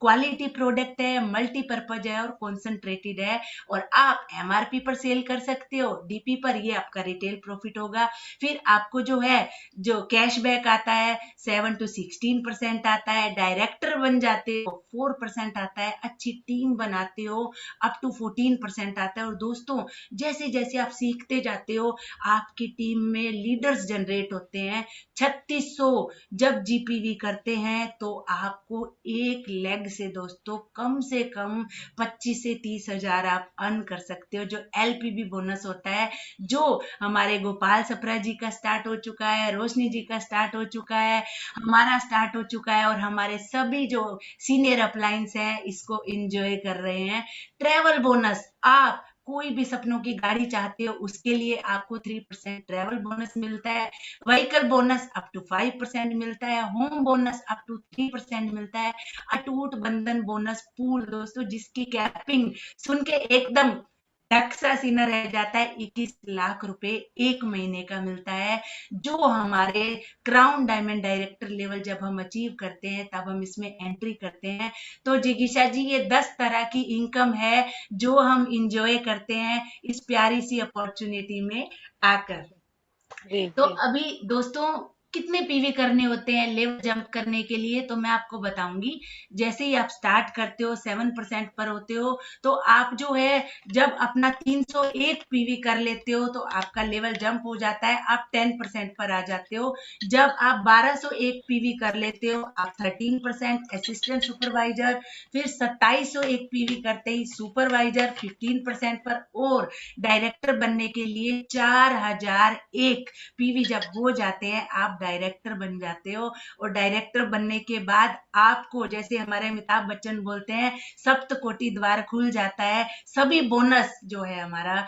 क्वालिटी प्रोडक्ट है, मल्टीपर्पज है और कॉन्सेंट्रेटेड है, और आप एमआरपी पर सेल कर सकते हो, डीपी पर ये आपका रिटेल प्रॉफिट होगा। फिर आपको जो है जो कैशबैक आता है 7 to 16% आता है, डायरेक्टर बन जाते हो 4% आता है, अच्छी टीम बनाते हो अप टू 14% आता है। और दोस्तों जैसे जैसे आप सीखते जाते हो आपकी टीम में लीडर्स जनरेट होते हैं। 3600 जब जीपीवी करते हैं तो आपको एक लेग से दोस्तों कम से कम 25 से 30 हजार आप अर्न कर सकते हो, जो एलपीबी बोनस होता है, जो हमारे गोपाल सप्रा जी का स्टार्ट हो चुका है, रोशनी जी का स्टार्ट हो चुका है, हमारा स्टार्ट हो चुका है, और हमारे सभी जो सीनियर अपलायंस है इसको एंजॉय कर रहे हैं। ट्रेवल बोनस, आप कोई भी सपनों की गाड़ी चाहते हो उसके लिए आपको 3% ट्रेवल बोनस मिलता है, व्हीकल बोनस अप टू 5% मिलता है, होम बोनस अप टू 3% मिलता है, अटूट बंधन बोनस पूल दोस्तों जिसकी कैपिंग सुन के एकदम टक्सा सीना रह जाता है, 21 लाख रुपए एक महीने का मिलता है, जो हमारे क्राउन डायमंड डायरेक्टर लेवल जब हम अचीव करते हैं तब हम इसमें एंट्री करते हैं। तो जिगीशा जी ये 10 तरह की इनकम है जो हम इंजॉय करते हैं इस प्यारी सी अपॉर्चुनिटी में आकर। जी तो जी। अभी दोस्तों कितने पीवी करने होते हैं लेवल जंप करने के लिए, तो मैं आपको बताऊंगी। जैसे ही आप स्टार्ट करते हो 7% पर होते हो, तो आप जो है जब अपना 301 पीवी कर लेते हो तो आपका लेवल जंप हो जाता है, आप 10% पर आ जाते हो। जब आप 1201 पीवी कर लेते हो आप 13% असिस्टेंट सुपरवाइजर, फिर 2701 पीवी करते ही सुपरवाइजर 15% पर, और डायरेक्टर बनने के लिए 4001 पीवी जब हो जाते हैं आप डायरेक्टर बन जाते हो, और डायरेक्टर बनने के बाद आपको, जैसे हमारे अमिताभ बच्चन बोलते हैं, सप्त कोटि द्वार खुल जाता है। सभी बोनस जो है हमारा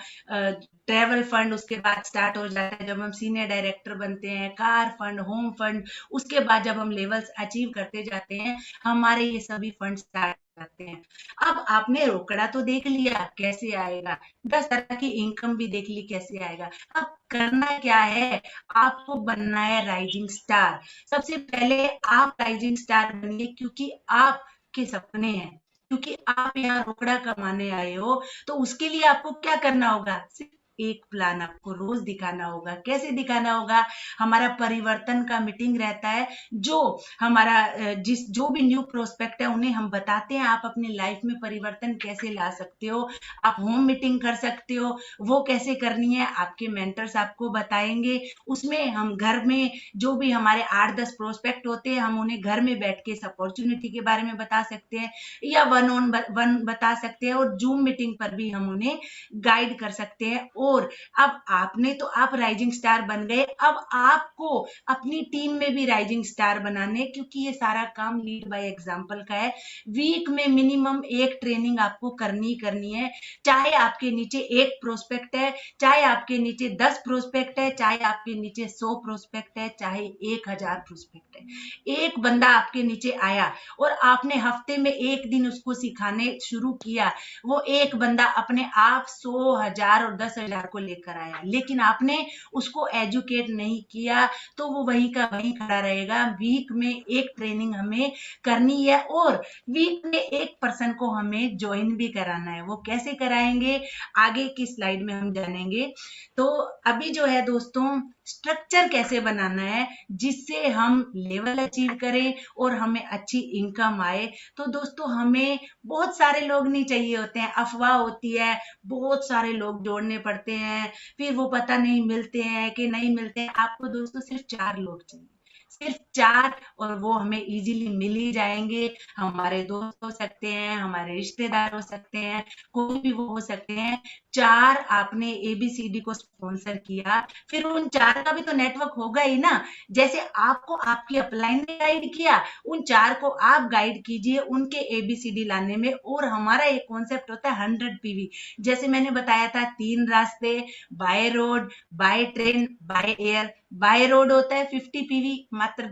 ट्रेवल फंड उसके बाद स्टार्ट हो जाता है जब हम सीनियर डायरेक्टर बनते हैं, कार फंड, होम फंड, उसके बाद जब हम लेवल्स अचीव करते जाते हैं हमारे ये सभी फंड स्टार्ट जाते हैं। अब आपने रोकड़ा तो देख लिया कैसे आएगा, 10 तरह की इनकम भी देख ली कैसे आएगा। अब करना क्या है, आपको बनना है राइजिंग स्टार। सबसे पहले आप राइजिंग स्टार बनिए, क्योंकि आपके सपने हैं, क्योंकि आप यहाँ रोकड़ा कमाने आए हो। तो उसके लिए आपको क्या करना होगा, सिर्फ एक प्लान आपको रोज दिखाना होगा। कैसे दिखाना होगा, हमारा परिवर्तन का मीटिंग रहता है, जो हमारा जो भी न्यू प्रोस्पेक्ट है उन्हें हम बताते हैं आप अपनी लाइफ में परिवर्तन कैसे ला सकते हो। आप होम मीटिंग कर सकते हो, वो कैसे करनी है आपके मेंटर्स आपको बताएंगे। उसमें हम घर में जो भी हमारे 8-10 प्रोस्पेक्ट होते हैं, हम उन्हें घर में बैठ के इस अपॉर्चुनिटी के बारे में बता सकते हैं, या वन ऑन वन बता सकते हैं, और जूम मीटिंग पर भी हम उन्हें गाइड कर सकते हैं। और अब आप राइजिंग स्टार बन गए, अब आपको अपनी टीम में भी राइजिंग स्टार बनाने, क्योंकि ये सारा काम लीड बाय एग्जांपल का है। वीक में मिनिमम एक ट्रेनिंग आपको करनी है, चाहे आपके नीचे एक प्रोस्पेक्ट है, चाहे आपके नीचे 10 प्रोस्पेक्ट है, चाहे आपके नीचे 100 प्रोस्पेक्ट है, चाहे 1000 प्रोस्पेक्ट है। एक बंदा आपके नीचे आया और आपने हफ्ते में एक दिन उसको सिखाने शुरू किया, वो एक बंदा अपने आप 100, 1000 और 10,000 को लेकर आया, लेकिन आपने उसको एजुकेट नहीं किया तो वो वहीं का वहीं खड़ा रहेगा। वीक में एक ट्रेनिंग हमें करनी है, और वीक में एक पर्सन को हमें ज्वाइन भी कराना है। वो कैसे कराएंगे आगे की स्लाइड में हम जानेंगे। तो अभी जो है दोस्तों, स्ट्रक्चर कैसे बनाना है जिससे हम लेवल अचीव करें और हमें अच्छी इनकम आए। तो दोस्तों, हमें बहुत सारे लोग नहीं चाहिए होते हैं, अफवाह होती है, बहुत सारे लोग जोड़ने पड़ते हैं, फिर वो पता नहीं मिलते हैं कि नहीं मिलते हैं। आपको दोस्तों सिर्फ 4 लोग चाहिए, सिर्फ 4, और वो हमें इजीली मिल ही जाएंगे। हमारे दोस्त हो सकते हैं, हमारे रिश्तेदार हो सकते हैं, कोई भी वो हो सकते हैं। 4 आपने ABCD को स्पॉन्सर किया, फिर उन 4 का भी तो नेटवर्क होगा ही ना। जैसे आपको आपकी अपलाइन ने गाइड किया, उन 4 को आप गाइड कीजिए उनके ABCD लाने में। और हमारा एक कॉन्सेप्ट होता है 100 PV। जैसे मैंने बताया था 3 रास्ते, by road, by train, by air. By road होता है 50 PV, मात्र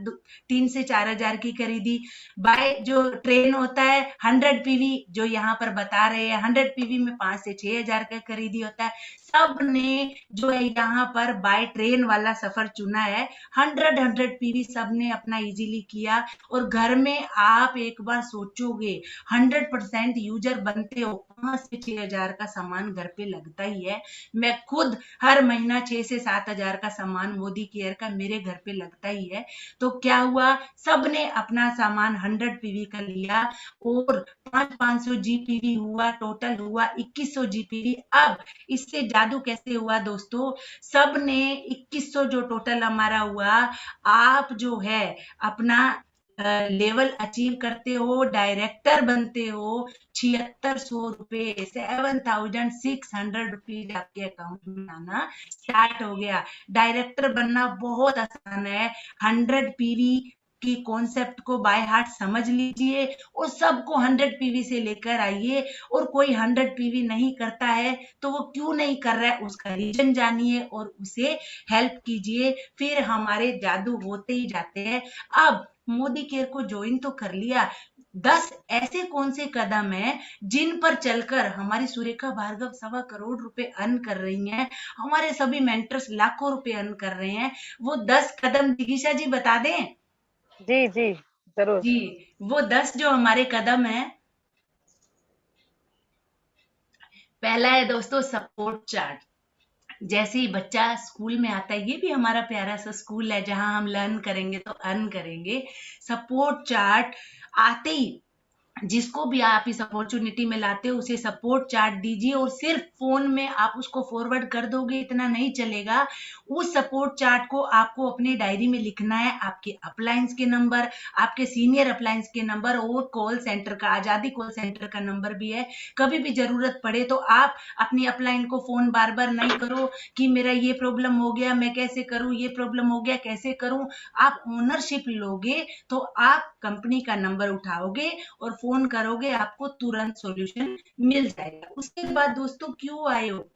3 से 4,000 की खरीदी। बाय जो ट्रेन होता है 100 PV, जो यहाँ पर बता रहे हैं 100 PV में 5 से 6,000 का खरीदी होता है। सब ने जो है यहाँ पर बाय ट्रेन वाला सफर चुना है। 100 PV सब ने अपना इजीली किया। और घर में आप एक बार सोचोगे, 100% यूजर बनते हो, 5 से 6,000 का सामान घर पे लगता ही है। मैं खुद हर महीना 6 से 7,000 का सामान मोदी केयर का मेरे घर पे लगता ही है। तो क्या हुआ, सबने अपना सामान 100 PV का लिया, और 500 GPV हुआ, टोटल हुआ 2100 GPV। अब इससे जादू कैसे हुआ दोस्तों, सबने 2100 जो टोटल हमारा हुआ, आप जो है अपना लेवल अचीव करते हो, डायरेक्टर बनते हो, 7600 रुपए, 7,600 रुपीज आपके अकाउंट में आना स्टार्ट हो गया। डायरेक्टर बनना बहुत आसान है। 100 PV की कॉन्सेप्ट को बाय हार्ट समझ लीजिए, और सबको 100 PV से लेकर आइए। और कोई 100 PV नहीं करता है तो वो क्यों नहीं कर रहा है, उसका रीजन जानिए और उसे हेल्प कीजिए, फिर हमारे जादू होते ही जाते हैं। अब मोदी केयर को ज्वाइन तो कर लिया, 10 ऐसे कौन से कदम हैं जिन पर चलकर हमारी सुरेखा भार्गव 1.25 करोड़ रुपए अर्न कर रही हैं, हमारे सभी मेंटर्स लाखों रुपए अर्न कर रहे हैं। वो 10 कदम जिगीशा जी बता दें। जी जी जरूर जी, वो 10 जो हमारे कदम है, पहला है दोस्तों सपोर्ट चार्ट। जैसे ही बच्चा स्कूल में आता है, ये भी हमारा प्यारा सा स्कूल है जहां हम लर्न करेंगे तो अर्न करेंगे। सपोर्ट चार्ट आते ही जिसको भी आप इस अपॉर्चुनिटी में लाते हो उसे सपोर्ट चार्ट दीजिए, और सिर्फ फोन में आप उसको फॉरवर्ड कर दोगे इतना नहीं चलेगा। उस सपोर्ट चार्ट को आपको अपने डायरी में लिखना है, आपके अपलायंस के नंबर, आपके सीनियर अपलायंस के नंबर, और कॉल सेंटर का, आजादी कॉल सेंटर का नंबर भी है। कभी भी जरूरत पड़े तो आप अपनी अपलाइन को फोन बार बार नहीं करो कि मेरा ये प्रॉब्लम हो गया मैं कैसे करूं, ये प्रॉब्लम हो गया कैसे करूं। आप ओनरशिप लोगे तो आप कंपनी का नंबर उठाओगे और फोन करोगे, आपको तुरंत सॉल्यूशन मिल जाएगा। उसके बाद दोस्तों, क्यों आए हो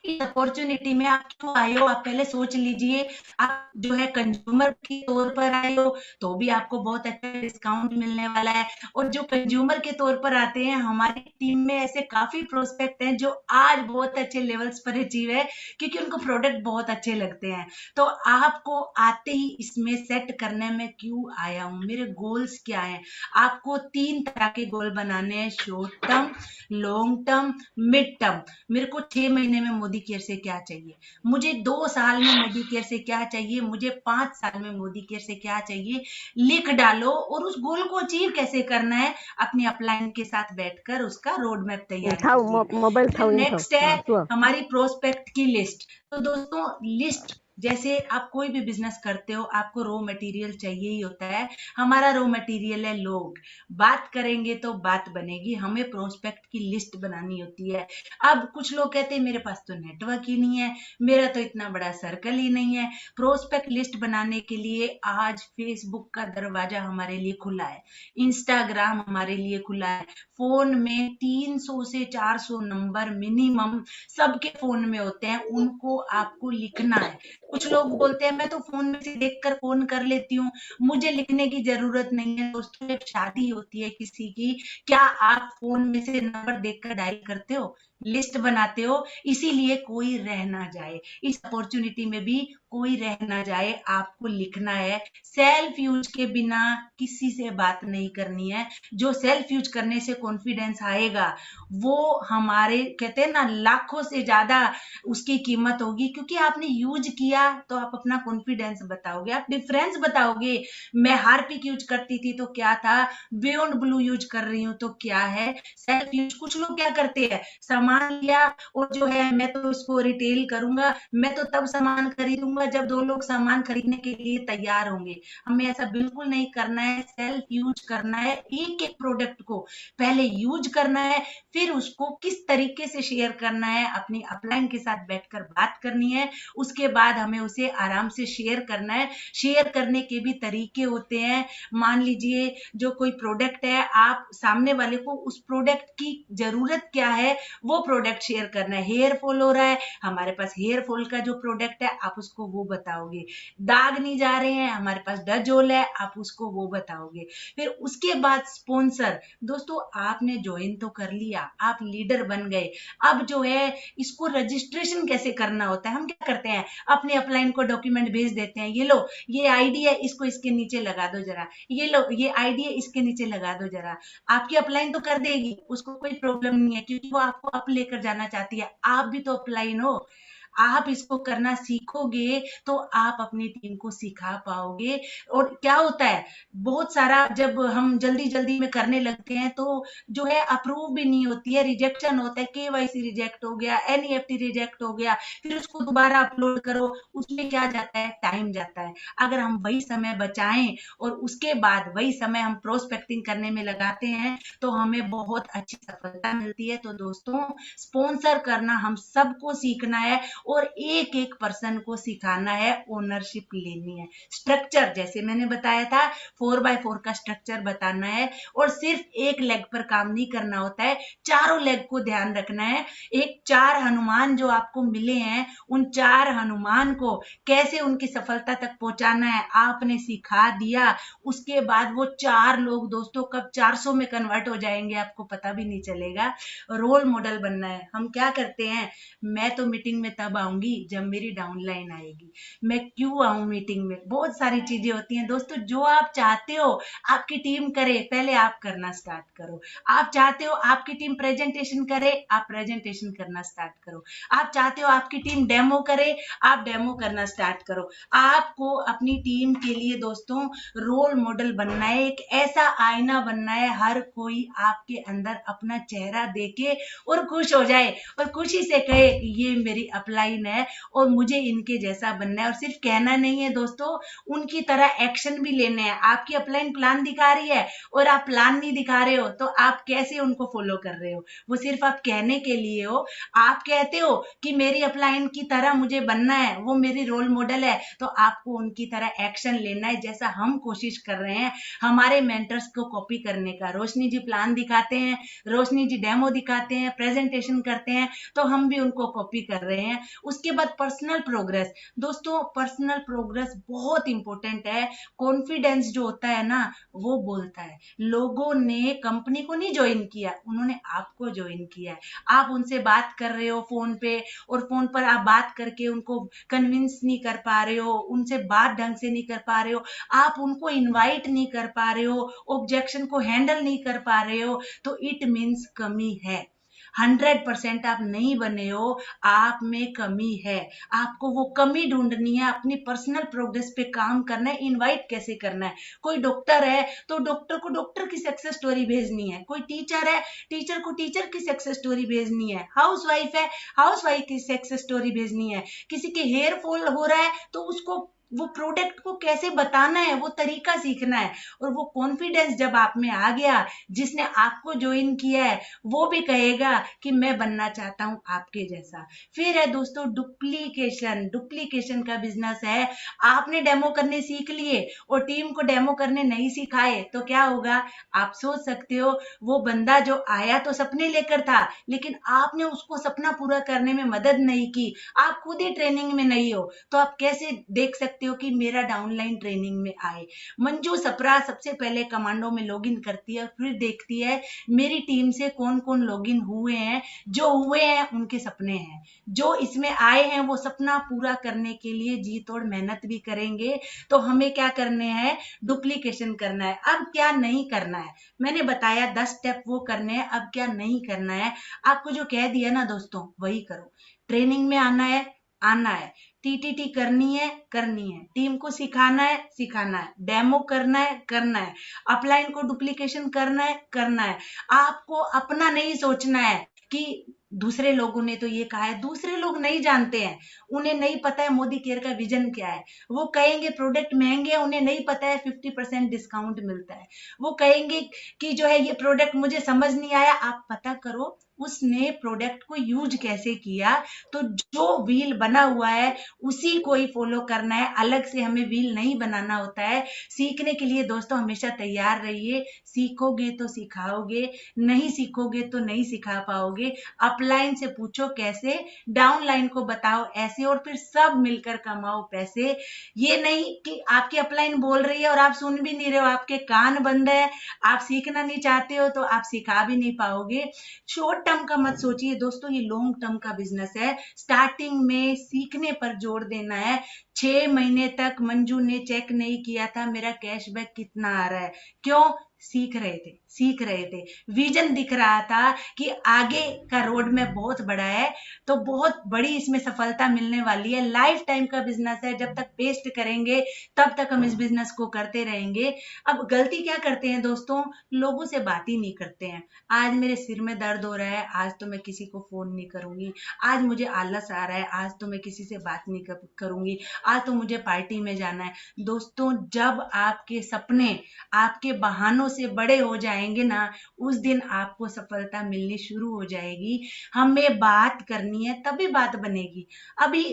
इस अपॉर्चुनिटी में, आप क्यों आए हो, आप पहले सोच लीजिए। आप जो है कंज्यूमर के तौर पर आए हो तो भी आपको बहुत अच्छा डिस्काउंट मिलने वाला है। और जो कंज्यूमर के तौर पर आते हैं, हमारी टीम में ऐसे काफी प्रोस्पेक्ट हैं जो आज बहुत अच्छे लेवल्स पर अचीव है क्योंकि उनको प्रोडक्ट बहुत अच्छे लगते हैं। तो आपको आते ही इसमें सेट करने में क्यों आया हूँ, मेरे गोल्स क्या हैं। आपको 3 तरह के गोल बनाने हैं, short term, long term, mid term. मेरे को 6 महीने में मोदी केयर से क्या चाहिए, मुझे 2 साल में मोदी केयर से क्या चाहिए, मुझे 5 साल में मोदी केयर से क्या चाहिए, लिख डालो। और उस गोल को अचीव कैसे करना है, अपने अपलाइन के साथ बैठकर उसका रोड मैप तैयार कीजिए। फिर नेक्स्ट है हमारी प्रोस्पेक्ट की लिस्ट। तो दोस्तों, लिस्ट जैसे आप कोई भी बिजनेस करते हो, आपको रॉ मटेरियल चाहिए ही होता है। हमारा रॉ मटेरियल है लोग। बात करेंगे तो बात बनेगी, हमें प्रोस्पेक्ट की लिस्ट बनानी होती है। अब कुछ लोग कहते हैं मेरे पास तो नेटवर्क ही नहीं है, मेरा तो इतना बड़ा सर्कल ही नहीं है। प्रोस्पेक्ट लिस्ट बनाने के लिए आज फेसबुक का दरवाजा हमारे लिए खुला है, इंस्टाग्राम हमारे लिए खुला है। फोन में 300 से 400 नंबर मिनिमम सबके फोन में होते हैं, उनको आपको लिखना है। कुछ लोग बोलते हैं मैं तो फोन में से देखकर फोन कर लेती हूँ, मुझे लिखने की जरूरत नहीं है। दोस्तों, जब शादी होती है किसी की, क्या आप फोन में से नंबर देखकर डायल करते हो, लिस्ट बनाते हो? इसीलिए कोई रह ना जाए, इस अपॉर्चुनिटी में भी कोई रह ना जाए, आपको लिखना है। सेल्फ यूज के बिना किसी से बात नहीं करनी है। जो सेल्फ यूज करने से कॉन्फिडेंस आएगा वो हमारे, कहते हैं ना, लाखों से ज्यादा उसकी कीमत होगी, क्योंकि आपने यूज किया तो आप अपना कॉन्फिडेंस बताओगे, आप डिफरेंस बताओगे। मैं हार्पिक यूज करती थी तो क्या था, बियॉन्ड ब्लू यूज कर रही हूँ तो क्या है, सेल्फ यूज। कुछ लोग क्या करते हैं, सामान लिया और जो है मैं तो इसको रिटेल करूंगा, मैं तो तब सामान खरीदूंगा जब 2 लोग सामान खरीदने के लिए तैयार होंगे। हमें ऐसा बिल्कुल नहीं करना है, सेल्फ यूज करना है। एक एक प्रोडक्ट को पहले यूज करना है, फिर उसको किस तरीके से शेयर करना है, अपनी अपलाइन के साथ बैठकर बात करनी है, उसके बाद हमें उसे आराम से शेयर करना है। शेयर करने के भी तरीके होते हैं। मान लीजिए जो कोई प्रोडक्ट है, आप सामने वाले को उस प्रोडक्ट की जरूरत क्या है वो प्रोडक्ट शेयर करना है। हेयर फॉल हो रहा है, हमारे पास हेयर फॉल का जो प्रोडक्ट है आप उसको वो बताओगे। दाग नहीं जा रहे हैं, हमारे पास डजोल है, आप उसको वो बताओगे। फिर उसके बाद स्पॉन्सर। दोस्तों, आपने ज्वाइन तो कर लिया, आप लीडर बन गए, अब जो है इसको रजिस्ट्रेशन कैसे करना होता है। हम क्या करते हैं, अपने अपलाइन को डॉक्यूमेंट भेज देते हैं, ये लो ये आईडी है, इसको इसके नीचे लगा दो जरा, ये लो ये आईडी है, इसके नीचे लगा दो जरा। आपकी अपलाइन तो कर देगी, उसको कोई प्रॉब्लम नहीं है, क्योंकि वो आपको अप लेकर जाना चाहती है। आप भी तो अपलाइन हो, आप इसको करना सीखोगे तो आप अपनी टीम को सिखा पाओगे। और क्या होता है, बहुत सारा जब हम जल्दी जल्दी में करने लगते हैं तो जो है अप्रूव भी नहीं होती है, रिजेक्शन होता है, केवाईसी रिजेक्ट हो गया, एनईएफटी रिजेक्ट हो गया, फिर उसको दोबारा अपलोड करो, उसमें क्या जाता है, टाइम जाता है। अगर हम वही समय बचाएं और उसके बाद वही समय हम प्रोस्पेक्टिंग करने में लगाते हैं तो हमें बहुत अच्छी सफलता मिलती है। तो दोस्तों, स्पॉन्सर करना हम सबको सीखना है और एक एक पर्सन को सिखाना है, ओनरशिप लेनी है। स्ट्रक्चर जैसे मैंने बताया था, 4x4 का स्ट्रक्चर बताना है, और सिर्फ एक लेग पर काम नहीं करना होता है, चारों लेग को ध्यान रखना है। एक 4 हनुमान जो आपको मिले हैं, उन 4 हनुमान को कैसे उनकी सफलता तक पहुंचाना है आपने सिखा दिया। उसके बाद वो 4 लोग दोस्तों कब 400 में कन्वर्ट हो जाएंगे आपको पता भी नहीं चलेगा। रोल मॉडल बनना है। हम क्या करते हैं, मैं तो मीटिंग में तब तब आऊंगी जब मेरी डाउनलाइन आएगी। मैं क्यों आऊं मीटिंग में, बहुत सारी चीजें होती हैं दोस्तों। जो आप चाहते हो आपकी टीम करे, पहले आप करना स्टार्ट करो। आप चाहते हो आपकी टीम प्रेजेंटेशन करे, आप प्रेजेंटेशन करना स्टार्ट करो। आप चाहते हो आपकी टीम डेमो करे, आप डेमो करना स्टार्ट करो। आपको अपनी टीम के लिए दोस्तों रोल मॉडल बनना है, एक ऐसा आईना बनना है हर कोई आपके अंदर अपना चेहरा देखे और खुश हो जाए और खुशी से कहे कि ये मेरी अपलाइन है और मुझे इनके जैसा बनना है। और सिर्फ कहना नहीं है दोस्तों, उनकी तरह एक्शन भी लेने हैं। आपकी अपलाइन प्लान दिखा रही है और आप प्लान नहीं दिखा रहे हो तो आप कैसे उनको फॉलो कर रहे हो? वो सिर्फ आप कहने के लिए हो। आप कहते हो कि मेरी अपलाइन की तरह मुझे बनना है, वो मेरी रोल मॉडल है, तो आपको उनकी तरह एक्शन लेना है, जैसा हम कोशिश कर रहे हैं हमारे मेंटर्स को कॉपी करने का। रोशनी जी प्लान दिखाते हैं, रोशनी जी डेमो दिखाते हैं, प्रेजेंटेशन करते हैं, तो हम भी उनको कॉपी कर रहे हैं। उसके बाद पर्सनल प्रोग्रेस। दोस्तों पर्सनल प्रोग्रेस बहुत इंपॉर्टेंट है। कॉन्फिडेंस जो होता है ना, वो बोलता है। लोगों ने कंपनी को नहीं ज्वाइन किया, उन्होंने आपको ज्वाइन किया है। आप उनसे बात कर रहे हो फोन पे और फोन पर आप बात करके उनको कन्विंस नहीं कर पा रहे हो, उनसे बात ढंग से नहीं कर पा रहे हो, आप उनको इनवाइट नहीं कर पा रहे हो, ऑब्जेक्शन को हैंडल नहीं कर पा रहे हो, तो इट मीन्स कमी है। 100% आप नहीं बने हो, आप में कमी है। आपको वो कमी ढूंढनी है, अपनी पर्सनल प्रोग्रेस पे काम करना है। इनवाइट कैसे करना है? कोई डॉक्टर है तो डॉक्टर को डॉक्टर की सक्सेस स्टोरी भेजनी है, कोई टीचर है, टीचर को टीचर की सक्सेस स्टोरी भेजनी है, हाउसवाइफ है, हाउसवाइफ की सक्सेस स्टोरी भेजनी है। किसी के हेयर फॉल हो रहा है तो उसको वो प्रोडक्ट को कैसे बताना है, वो तरीका सीखना है। और वो कॉन्फिडेंस जब आप में आ गया, जिसने आपको ज्वाइन किया है वो भी कहेगा कि मैं बनना चाहता हूं आपके जैसा। फिर है दोस्तों डुप्लीकेशन। डुप्लीकेशन का बिजनेस है। आपने डेमो करने सीख लिए और टीम को डेमो करने नहीं सिखाए तो क्या होगा? आप सोच सकते हो, वो बंदा जो आया तो सपने लेकर था, लेकिन आपने उसको सपना पूरा करने में मदद नहीं की, आप खुद ही ट्रेनिंग में नहीं हो, तो आप कैसे देख सकते हो कि मेरा डाउनलाइन ट्रेनिंग में आए? मंजू सप्रा सबसे पहले कमांडो में लॉगिन करती है, फिर देखती है मेरी टीम से कौन कौन लॉगिन हुए हैं। जो हुए हैं उनके सपने हैं, जो इसमें आए हैं वो सपना पूरा करने के लिए जी तोड़ मेहनत भी करेंगे। तो हमें क्या करने हैं? डुप्लीकेशन करना है। अब क्या नहीं करना है? मैंने बताया 10 स्टेप वो करने हैं। अब क्या नहीं करना है? आपको जो कह दिया ना दोस्तों, वही करो। ट्रेनिंग में आना है, आना है। टीटीटी करनी है, करनी है। टीम को सिखाना है, सिखाना है। डेमो करना है, करना है। अपलाइन को डुप्लीकेशन करना है, करना है। आपको अपना नहीं सोचना है कि दूसरे लोगों ने तो ये कहा है। दूसरे लोग नहीं जानते हैं, उन्हें नहीं पता है मोदी केयर का विजन क्या है। वो कहेंगे प्रोडक्ट महंगे हैं, उन्हें नहीं पता है 50% डिस्काउंट मिलता है। वो कहेंगे कि जो है ये प्रोडक्ट मुझे समझ नहीं आया। आप पता करो उसने प्रोडक्ट को यूज कैसे किया। तो जो व्हील बना हुआ है उसी को ही फॉलो करना है, अलग से हमें व्हील नहीं बनाना होता है। सीखने के लिए दोस्तों हमेशा तैयार रहिए। सीखोगे तो सिखाओगे, नहीं सीखोगे तो नहीं सिखा पाओगे। अपलाइन से पूछो कैसे, डाउनलाइन को बताओ ऐसे, और फिर सब मिलकर कमाओ पैसे। ये नहीं कि आपकी अपलाइन बोल रही है और आप सुन भी नहीं रहे हो, आपके कान बंद है, आप सीखना नहीं चाहते हो तो आप सिखा भी नहीं पाओगे। शॉर्ट टर्म का मत सोचिए दोस्तों, ये लॉन्ग टर्म का बिजनेस है। स्टार्टिंग में सीखने पर जोर देना है। 6 महीने तक मंजू ने चेक नहीं किया था मेरा कैशबैक कितना आ रहा है। क्यों? सीख रहे थे, सीख रहे थे। विजन दिख रहा था कि आगे का रोड में बहुत बड़ा है, तो बहुत बड़ी इसमें सफलता मिलने वाली है। लाइफ टाइम का बिजनेस है, जब तक पेस्ट करेंगे तब तक हम इस बिजनेस को करते रहेंगे। अब गलती क्या करते हैं दोस्तों? लोगों से बात ही नहीं करते हैं। आज मेरे सिर में दर्द हो रहा है, आज तो मैं किसी को फोन नहीं करूंगी। आज मुझे आलस आ रहा है, आज तो मैं किसी से बात नहीं करूंगी। आज तो मुझे पार्टी में जाना है। दोस्तों जब आपके सपने आपके बहानों से बड़े हो जाएंगे ना, उस दिन आपको सफलता मिलनी शुरू हो जाएगी। हमें बात करनी है तभी बात बनेगी। अभी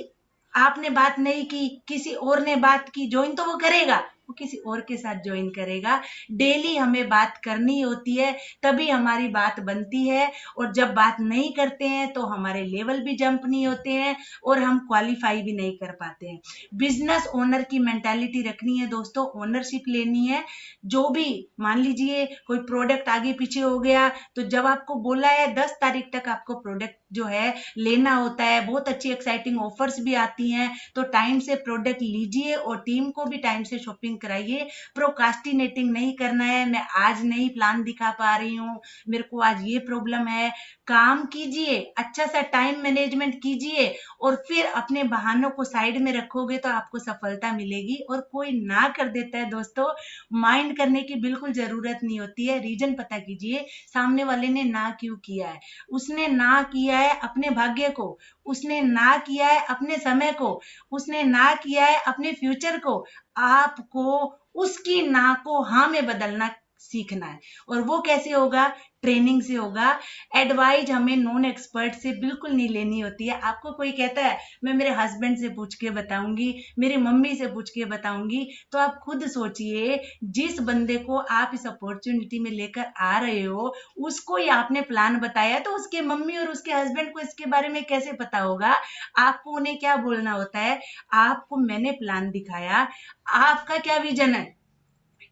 आपने बात नहीं की, किसी और ने बात की, ज्वाइन तो वो करेगा, वो किसी और के साथ ज्वाइन करेगा। डेली हमें बात करनी होती है, तभी हमारी बात बनती है, और जब बात नहीं करते हैं तो हमारे लेवल भी जंप नहीं होते हैं और हम क्वालिफाई भी नहीं कर पाते हैं। बिजनेस ओनर की मेंटालिटी रखनी है दोस्तों, ओनरशिप लेनी है। जो भी मान लीजिए कोई प्रोडक्ट आगे पीछे हो गया, तो जब आपको बोला है 10 तारीख तक आपको प्रोडक्ट जो है लेना होता है, बहुत अच्छी एक्साइटिंग ऑफर्स भी आती हैं, तो टाइम से प्रोडक्ट लीजिए और टीम को भी टाइम से शॉपिंग कराइए। प्रोकास्टिनेटिंग नहीं करना है, मैं आज नहीं प्लान दिखा पा रही हूँ, मेरे को आज ये प्रॉब्लम है। काम कीजिए, अच्छा सा टाइम मैनेजमेंट कीजिए, और फिर अपने बहानों को साइड में रखोगे तो आपको सफलता मिलेगी। और कोई ना कर देता है दोस्तों, माइंड करने की बिल्कुल जरूरत नहीं होती है। रीजन पता कीजिए, सामने वाले ने ना क्यों किया है। उसने ना किया है अपने भाग्य को, उसने ना किया है अपने समय को, उसने ना किया है अपने फ्यूचर को। आपको उसकी ना को हाँ में बदलना सीखना है, और वो कैसे होगा? ट्रेनिंग से होगा। एडवाइज हमें नॉन एक्सपर्ट से बिल्कुल नहीं लेनी होती है। आपको कोई कहता है मैं मेरे हस्बैंड से पूछ के बताऊंगी, मेरी मम्मी से पूछ के बताऊंगी, तो आप खुद सोचिए, जिस बंदे को आप इस अपॉर्चुनिटी में लेकर आ रहे हो, उसको ही आपने प्लान बताया, तो उसके मम्मी और उसके हस्बैंड को इसके बारे में कैसे पता होगा? आपको उन्हें क्या बोलना होता है? आपको मैंने प्लान दिखाया, आपका क्या विजन है?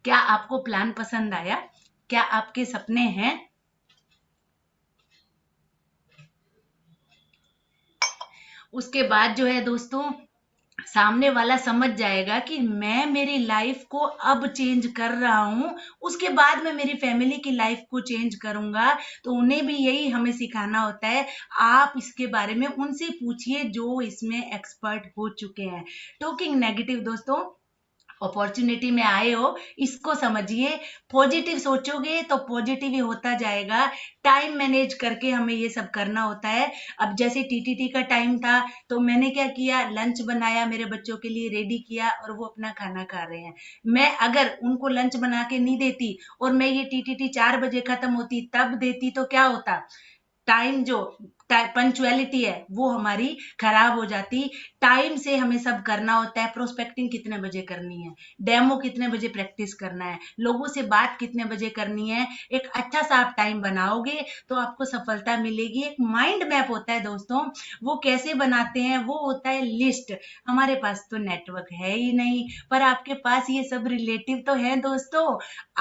क्या आपको प्लान पसंद आया? क्या आपके सपने हैं? उसके बाद जो है दोस्तों, सामने वाला समझ जाएगा कि मैं मेरी लाइफ को अब चेंज कर रहा हूं, उसके बाद मैं मेरी फैमिली की लाइफ को चेंज करूंगा। तो उन्हें भी यही हमें सिखाना होता है। आप इसके बारे में उनसे पूछिए जो इसमें एक्सपर्ट हो चुके हैं। टॉकिंग नेगेटिव दोस्तों, अपॉर्चुनिटी में आए हो, इसको समझिए, पॉजिटिव सोचोगे तो पॉजिटिव ही होता जाएगा। टाइम मैनेज करके हमें ये सब करना होता है। अब जैसे टीटीटी का टाइम था, तो मैंने क्या किया, लंच बनाया, मेरे बच्चों के लिए रेडी किया, और वो अपना खाना खा रहे हैं। मैं अगर उनको लंच बना के नहीं देती और मैं ये टीटीटी 4 बजे खत्म होती तब देती, तो क्या होता? टाइम जो पंचुअलिटी है वो हमारी खराब हो जाती। टाइम से हमें सब करना होता है। प्रोस्पेक्टिंग कितने बजे करनी है, डेमो कितने बजे प्रैक्टिस करना है, लोगों से बात कितने बजे करनी है। एक अच्छा सा आप टाइम बनाओगे तो आपको सफलता मिलेगी। एक माइंड मैप होता है दोस्तों, वो कैसे बनाते हैं? वो होता है लिस्ट। हमारे पास तो नेटवर्क है ही नहीं, पर आपके पास ये सब रिलेटिव तो है दोस्तों।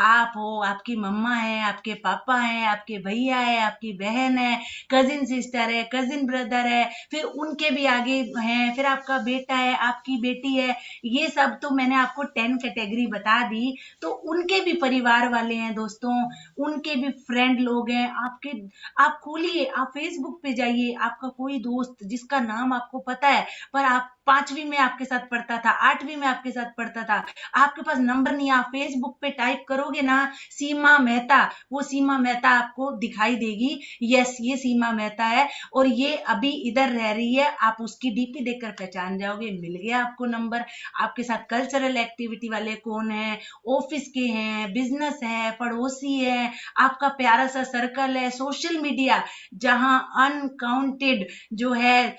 आप हो, आपकी मम्मा है, आपके पापा है, आपके भैया है, आपकी बहन है, कजिन सिस्टर है, कजिन ब्रदर है, फिर उनके भी आगे हैं, फिर आपका बेटा है, आपकी बेटी है। ये सब तो मैंने आपको 10 कैटेगरी बता दी। तो उनके भी परिवार वाले हैं दोस्तों, उनके भी फ्रेंड लोग हैं आपके। आप खोलिए, आप फेसबुक पे जाइए, आपका कोई दोस्त जिसका नाम आपको पता है, पर आप 5वीं में आपके साथ पढ़ता था, 8वीं में आपके साथ पढ़ता था, आपके पास नंबर नहीं है, आप फेसबुक पे टाइप करोगे ना सीमा मेहता, वो सीमा मेहता आपको दिखाई देगी। यस, ये सीमा मेहता है और ये अभी इधर रह रही है। आप उसकी डीपी देखकर पहचान जाओगे, मिल गया आपको नंबर। आपके साथ कल्चरल एक्टिविटी वाले कौन है, ऑफिस के हैं, बिजनेस है, पड़ोसी है, आपका प्यारा सा सर्कल है, सोशल मीडिया जहां अनकाउंटेड जो है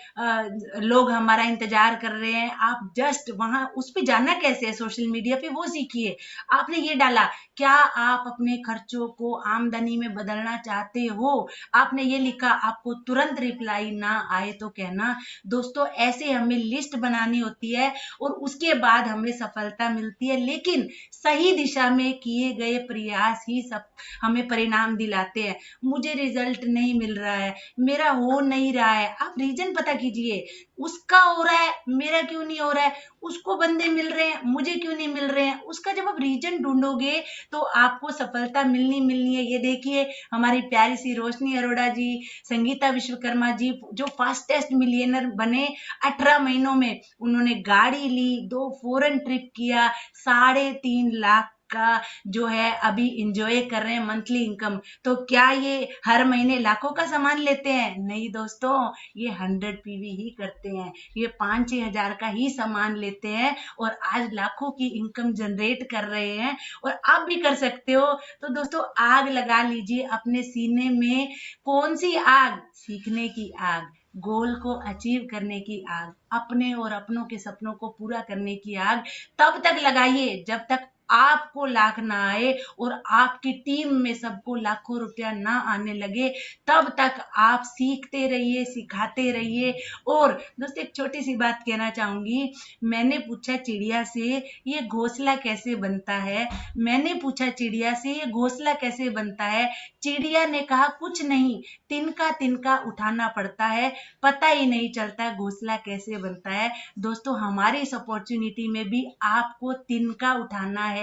लोग हमारा इंतजार कर रहे हैं। आप जस्ट वहां उस पे जाना कैसे है, सोशल मीडिया पे, वो सीखिए। आपने ये डाला, क्या आप अपने खर्चों को आमदनी में बदलना चाहते हो? आपने ये लिखा, आपको तुरंत रिप्लाई ना आए तो कहना। दोस्तों, ऐसे हमें लिस्ट बनानी होती है और उसके बाद हमें सफलता मिलती है। लेकिन सही दिशा में किए गए प्रयास ही सब हमें परिणाम दिलाते हैं। मुझे रिजल्ट नहीं मिल रहा है, मेरा हो नहीं रहा है, आप रीजन पता कीजिए। उसका हो रहा है, मेरा क्यों नहीं हो रहा है? उसको बंदे मिल रहे हैं, मुझे क्यों नहीं मिल रहे हैं? उसका जब आप रीजन ढूंढोगे तो आपको सफलता मिलनी है। ये देखिए, हमारी प्यारी सी रोशनी अरोड़ा जी, संगीता विश्वकर्मा जी, जो फास्टेस्ट मिलियनर बने 18 महीनों में। उन्होंने गाड़ी ली, 2 फॉरेन ट्रिप किया, 3.5 लाख का जो है अभी इंजॉय कर रहे हैं मंथली इनकम। तो क्या ये हर महीने लाखों का सामान लेते हैं? नहीं दोस्तों, ये 100 पीवी ही करते हैं। ये 5-6 हजार का ही सामान लेते हैं और आज लाखों की इनकम जनरेट कर रहे हैं। और आप भी कर सकते हो। तो दोस्तों, आग लगा लीजिए अपने सीने में। कौन सी आग? सीखने की आग। गोल को अचीव करने की आग, अपने और अपनों के सपनों को पूरा करने की आग तब तक लगाइए जब तक आपको लाख ना आए और आपकी टीम में सबको लाखों रुपया ना आने लगे। तब तक आप सीखते रहिए, सिखाते रहिए। और दोस्तों एक छोटी सी बात कहना चाहूंगी, मैंने पूछा चिड़िया से ये घोंसला कैसे बनता है, मैंने पूछा चिड़िया से ये घोंसला कैसे बनता है। चिड़िया ने कहा कुछ नहीं, तिनका तिनका उठाना पड़ता है, पता ही नहीं चलता घोंसला कैसे बनता है। दोस्तों हमारी इस अपॉर्चुनिटी में भी आपको तिनका उठाना है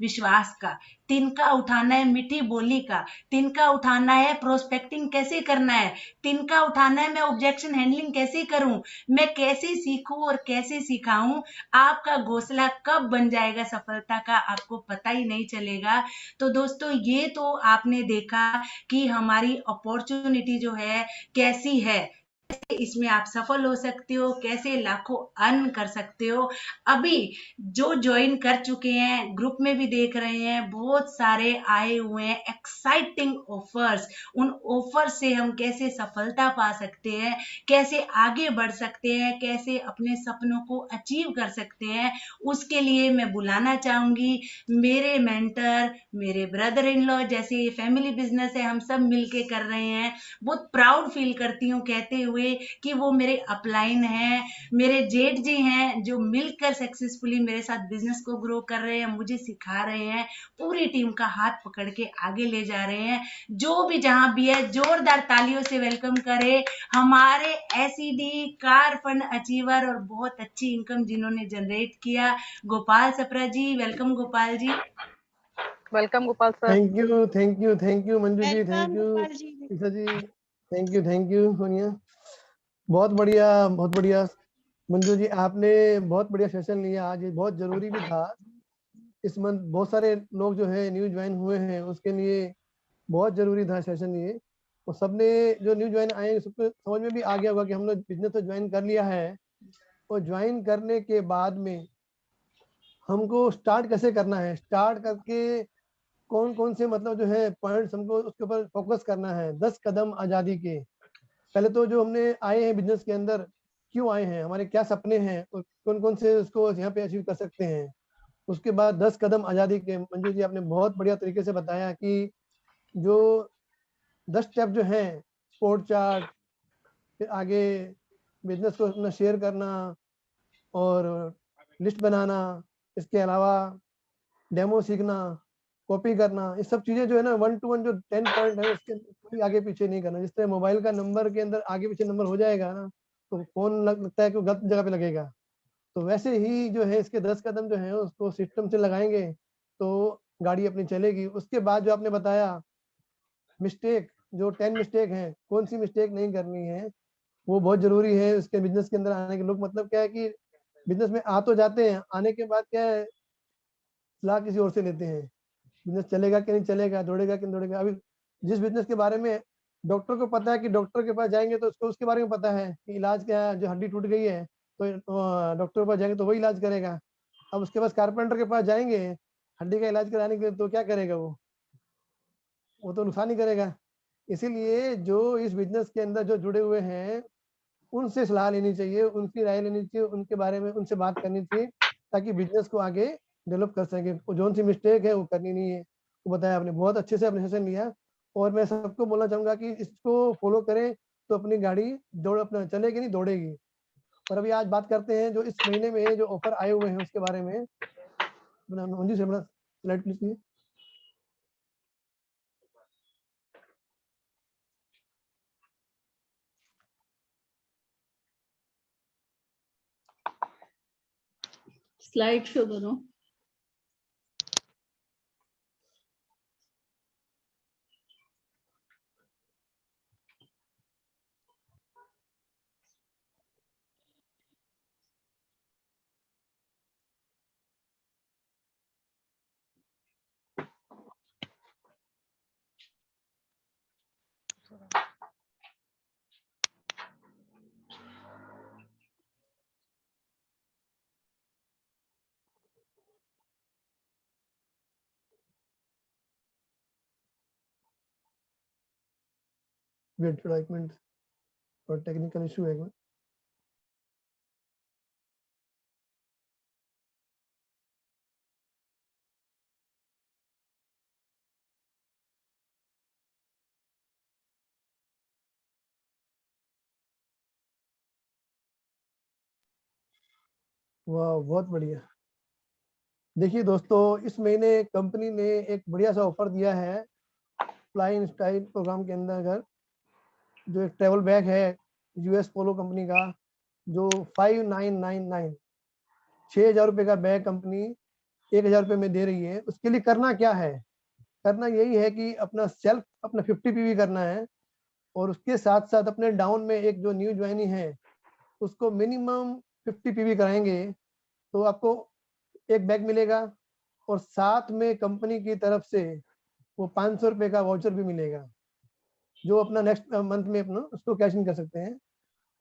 विश्वास का, तिनका उठाना है मीठी बोली का, तिनका उठाना है प्रोस्पेक्टिंग कैसे करना है, तिनका उठाना है मैं ऑब्जेक्शन हैंडलिंग कैसे करूं, मैं कैसे सीखूं और कैसे सिखाऊं। आपका घोंसला कब बन जाएगा सफलता का आपको पता ही नहीं चलेगा। तो दोस्तों ये तो आपने देखा कि हमारी अपॉर्चुनिटी जो है कैसी है, इसमें आप सफल हो सकते हो, कैसे लाखों अर्न कर सकते हो। अभी जो ज्वाइन कर चुके हैं ग्रुप में भी देख रहे हैं बहुत सारे आए हुए हैं एक्साइटिंग ऑफर्स। उन ऑफर से हम कैसे सफलता पा सकते हैं, कैसे आगे बढ़ सकते हैं, कैसे अपने सपनों को अचीव कर सकते हैं, उसके लिए मैं बुलाना चाहूंगी मेरे मेंटर, मेरे ब्रदर इन लॉ। जैसे ये फैमिली बिजनेस है, हम सब मिलके कर रहे हैं, बहुत प्राउड फील करती हूँ कहते हुए कि वो मेरे अपलाइन हैं, मेरे जेठ जी हैं जो मिलकर सक्सेसफुली मेरे साथ बिजनेस को ग्रो कर रहे हैं, मुझे सिखा रहे हैं, पूरी टीम का हाथ पकड़ के आगे ले जा रहे हैं। जो भी जहां भी है जोरदार तालियों से वेलकम करें हमारे एसईडी कार फंड अचीवर और बहुत अच्छी इनकम जिन्होंने जनरेट किया, Gopal Sapra ji. Welcome Gopal ji. Welcome Gopal sir. Thank you Manju ji, thank you Isha ji, thank you Sonia. बहुत बढ़िया मंजू जी, आपने बहुत बढ़िया सेशन लिया आज, ये बहुत जरूरी भी था। इस मंथ बहुत सारे लोग जो है न्यू ज्वाइन हुए हैं, उसके लिए बहुत जरूरी था सेशन ये। और सबने जो न्यू ज्वाइन आए सबको समझ में भी आ गया होगा कि हम लोग बिजनेस तो ज्वाइन कर लिया है, और ज्वाइन करने के बाद में हमको स्टार्ट कैसे करना है, स्टार्ट करके कौन कौन से मतलब जो है पॉइंट्स हमको उसके ऊपर फोकस करना है। 10 कदम आज़ादी के। पहले तो जो हमने आए हैं बिजनेस के अंदर, क्यों आए हैं, हमारे क्या सपने हैं और कौन कौन से उसको यहाँ पे अचीव कर सकते हैं। उसके बाद 10 कदम आज़ादी के, मंजू जी आपने बहुत बढ़िया तरीके से बताया कि जो 10 स्टेप जो हैं, स्पोर्ट चार्ट, फिर आगे बिजनेस को अपना शेयर करना और लिस्ट बनाना, इसके अलावा डेमो सीखना, कॉपी करना, ये सब चीजें जो है ना 1 to 1 जो 10 पॉइंट है उसके कोई आगे पीछे नहीं करना। जिस तरह मोबाइल का नंबर के अंदर आगे पीछे नंबर हो जाएगा ना, तो फोन लगता है कि गलत जगह पे लगेगा। तो वैसे ही जो है इसके 10 कदम जो है उसको सिस्टम से लगाएंगे तो गाड़ी अपनी चलेगी। उसके बाद जो आपने बताया मिस्टेक, जो 10 मिस्टेक हैं, कौन सी मिस्टेक नहीं करनी है, वो बहुत जरूरी है उसके बिजनेस के अंदर आने के। लोग मतलब क्या है कि बिजनेस में आ तो जाते हैं, आने के बाद क्या है सलाह किसी और से लेते हैं, बिजनेस चलेगा कि नहीं चलेगा, दौड़ेगा कि नहीं दौड़ेगा। अभी जिस बिजनेस के बारे में डॉक्टर को पता है कि डॉक्टर के पास जाएंगे तो उसको उसके बारे में पता है कि इलाज क्या है, जो हड्डी टूट गई है तो डॉक्टर के पास जाएंगे तो वही इलाज करेगा। अब उसके पास कारपेंटर के पास जाएंगे हड्डी का इलाज कराने के लिए, तो क्या करेगा वो तो नुकसान ही करेगा। इसीलिए जो इस बिजनेस के अंदर जो जुड़े हुए हैं उनसे सलाह लेनी चाहिए, उनकी राय लेनी चाहिए, उनके बारे में उनसे बात करनी चाहिए ताकि बिजनेस को आगे डेवलप कर सके। जो सी मिस्टेक है वो करनी नहीं है। वो बताया आपने, बहुत अच्छे से आपने सेशन लिया। और मैं सबको बोलना चाहूंगा कि इसको फॉलो करें तो अपनी गाड़ी दौड़ अपना चलेगी नहीं दौड़ेगी। और अभी आज बात करते हैं जो इस महीने में जो ऑफर आए हुए हैं उसके बारे में। मंजू से अपना स्लाइड प्लीज। स्लाइड शो करो। वेट थोड़ा 1 मिनट। और टेक्निकल इशू है। वाह, बहुत बढ़िया। देखिए दोस्तों, इस महीने कंपनी ने एक बढ़िया सा ऑफर दिया है फ्लाई इन स्टाइल प्रोग्राम के अंदर, जो एक ट्रेवल बैग है यूएस पोलो कंपनी का, जो 5999 6,000 रुपये का बैग कंपनी 1,000 रुपये में दे रही है। उसके लिए करना क्या है? करना यही है कि अपना 50 पीवी करना है, और उसके साथ साथ अपने डाउन में एक जो न्यू ज्वाइनी है उसको मिनिमम 50 पीवी कराएंगे तो आपको एक बैग मिलेगा, और साथ में कंपनी की तरफ से वो 500 रुपये का वाउचर भी मिलेगा, जो अपना नेक्स्ट मंथ में अपना उसको कैश इन कर सकते हैं।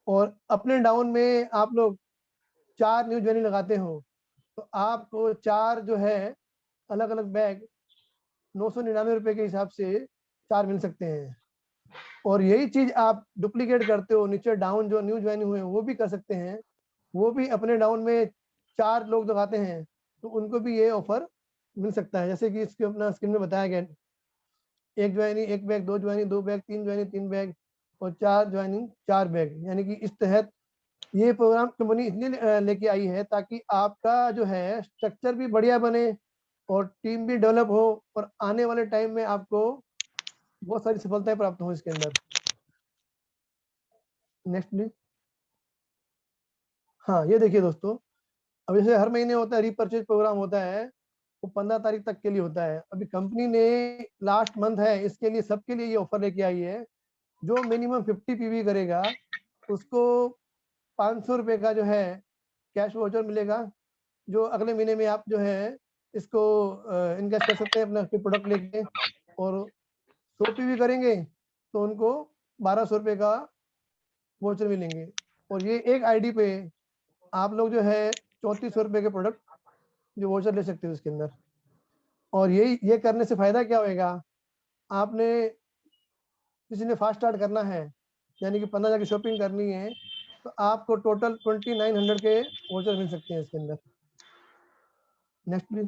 और अपने डाउन में आप लोग 4 न्यू ज्वाइनिंग लगाते हो तो आपको 4 जो है अलग अलग बैग 999 रुपये के हिसाब से 4 मिल सकते हैं। और यही चीज आप डुप्लीकेट करते हो, नीचे डाउन जो न्यू ज्वाइनिंग हुए वो भी कर सकते हैं, वो भी अपने डाउन में 4 लोग लगाते हैं तो उनको भी ये ऑफर मिल सकता है। जैसे कि इसके अपना स्क्रीन में बताया गया, 1 joining 1 bag, 2 joining 2 bag, 3 joining 3 bag, और 4 ज्वाइनिंग 4 बैग। यानी कि इस तहत ये प्रोग्राम कंपनी इसलिए लेके आई है ताकि आपका जो है स्ट्रक्चर भी बढ़िया बने और टीम भी डेवलप हो, और आने वाले टाइम में आपको बहुत सारी सफलताएं प्राप्त हो इसके अंदर। Next please. हाँ, ये देखिए दोस्तों, अब जैसे हर महीने होता है रीपरचेज प्रोग्राम होता है, वो 15 तारीख तक के लिए होता है। अभी कंपनी ने लास्ट मंथ है इसके लिए सबके लिए ये ऑफर लेके आई है, जो मिनिमम 50 पीवी करेगा उसको 500 रुपये का जो है कैश वाउचर मिलेगा, जो अगले महीने में आप जो है इसको इनकेश कर सकते हैं अपना प्रोडक्ट लेके। और 100 पीवी करेंगे तो उनको 1200 रुपये का वाउचर मिलेंगे, और ये एक आईडी पे आप लोग जो है 3400 रुपये के प्रोडक्ट जो वाउचर ले सकते हो इसके अंदर। और ये करने से फायदा क्या होएगा, आपने किसी ने फास्ट स्टार्ट करना है यानी कि 15 जाके शॉपिंग करनी है तो आपको टोटल 2900 के वाउचर मिल सकते हैं इसके अंदर। Next please.